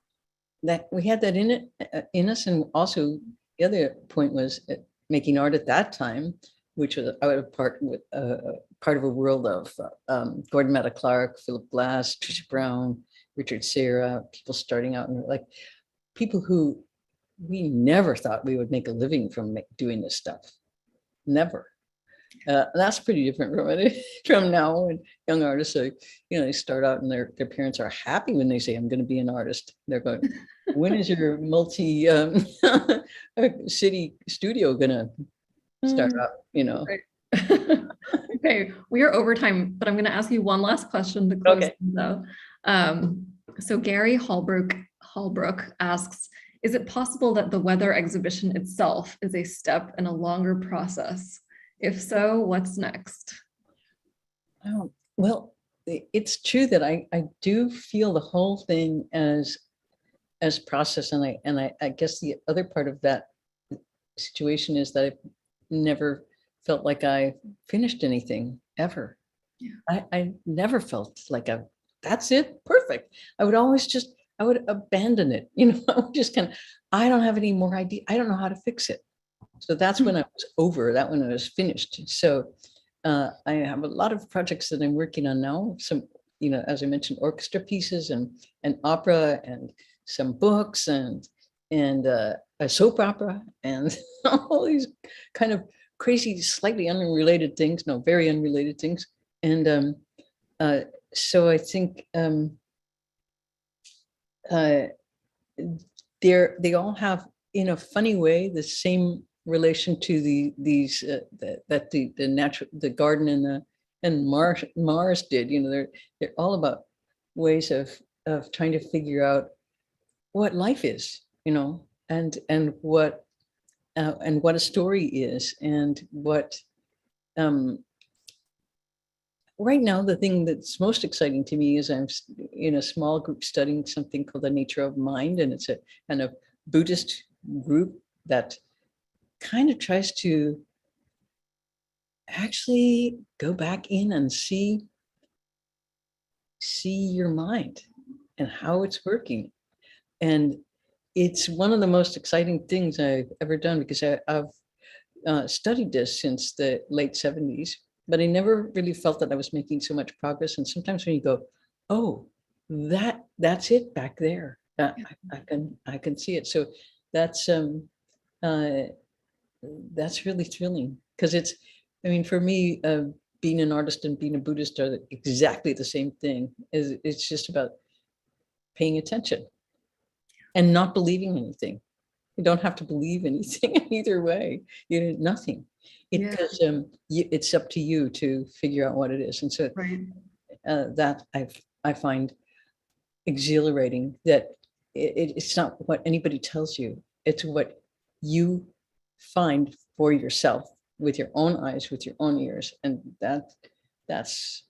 in us. And also the other point was making art at that time, which was part of a world of Gordon Matta Clark, Philip Glass, Trisha Brown, Richard Serra, people starting out and like people who we never thought we would make a living from doing this stuff. Never. That's pretty different from now when young artists are, they start out and their parents are happy when they say, I'm going to be an artist. They're going, when is your multi city studio going to start up, Right. Okay, we are over time, but I'm going to ask you one last question to close things out. So Gary Hallbrook asks, is it possible that the weather exhibition itself is a step in a longer process? If so, what's next? Well, it's true that I do feel the whole thing as process, and I guess the other part of that situation is that I've never felt like I finished anything ever. Yeah. I never felt like that's it, perfect. I would abandon it, I would just I don't have any more idea. I don't know how to fix it. So that's when I was over that, when I was finished. So I have a lot of projects that I'm working on now. Some, as I mentioned, orchestra pieces and opera and some books and a soap opera and all these kind of crazy, slightly unrelated things. No, very unrelated things. And so I think they all have, in a funny way, the same relation to the garden and Mars did. They're all about ways of trying to figure out what life is, and what a story is, and what right now, the thing that's most exciting to me is I'm in a small group studying something called the nature of mind. And it's a kind of Buddhist group that kind of tries to actually go back in and see your mind and how it's working. And it's one of the most exciting things I've ever done, because I've studied this since the late 70s, but I never really felt that I was making so much progress. And sometimes when you go, oh, that's it back there, I can see it. So that's really thrilling, because for me, being an artist and being a Buddhist are exactly the same thing. It's just about paying attention and not believing anything. You don't have to believe anything either way. Nothing. Because it's up to you to figure out what it is. And so that I find exhilarating, that it's not what anybody tells you. It's what you find for yourself with your own eyes, with your own ears. And that's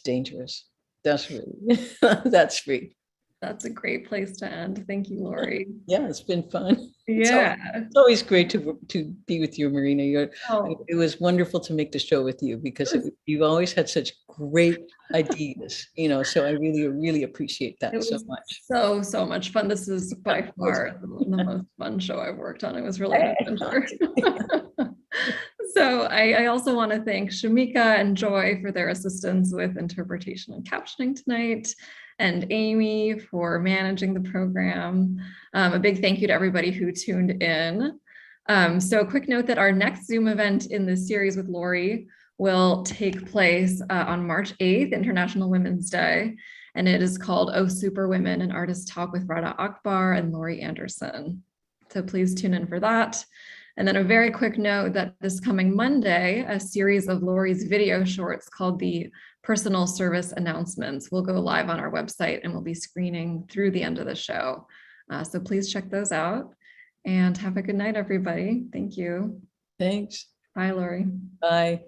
dangerous. That's really, that's free. That's a great place to end. Thank you, Laurie. Yeah, it's been fun. Yeah. It's always great to be with you, Marina. It was wonderful to make the show with you, because you've always had such great ideas, so I really, really appreciate that so much. So much fun. This is by far the most fun show I've worked on. It was really an adventure. So I also want to thank Shamika and Joy for their assistance with interpretation and captioning tonight, and Amy for managing the program. A big thank you to everybody who tuned in. So a quick note that our next Zoom event in this series with Laurie will take place on March 8th, International Women's Day. And it is called Oh Super Women, an Artist Talk with Rada Akbar and Laurie Anderson. So please tune in for that. And then a very quick note that this coming Monday, a series of Laurie's video shorts called the Personal Service Announcements will go live on our website, and we'll be screening through the end of the show. So please check those out, and have a good night, everybody. Thank you. Thanks. Bye, Laurie. Bye.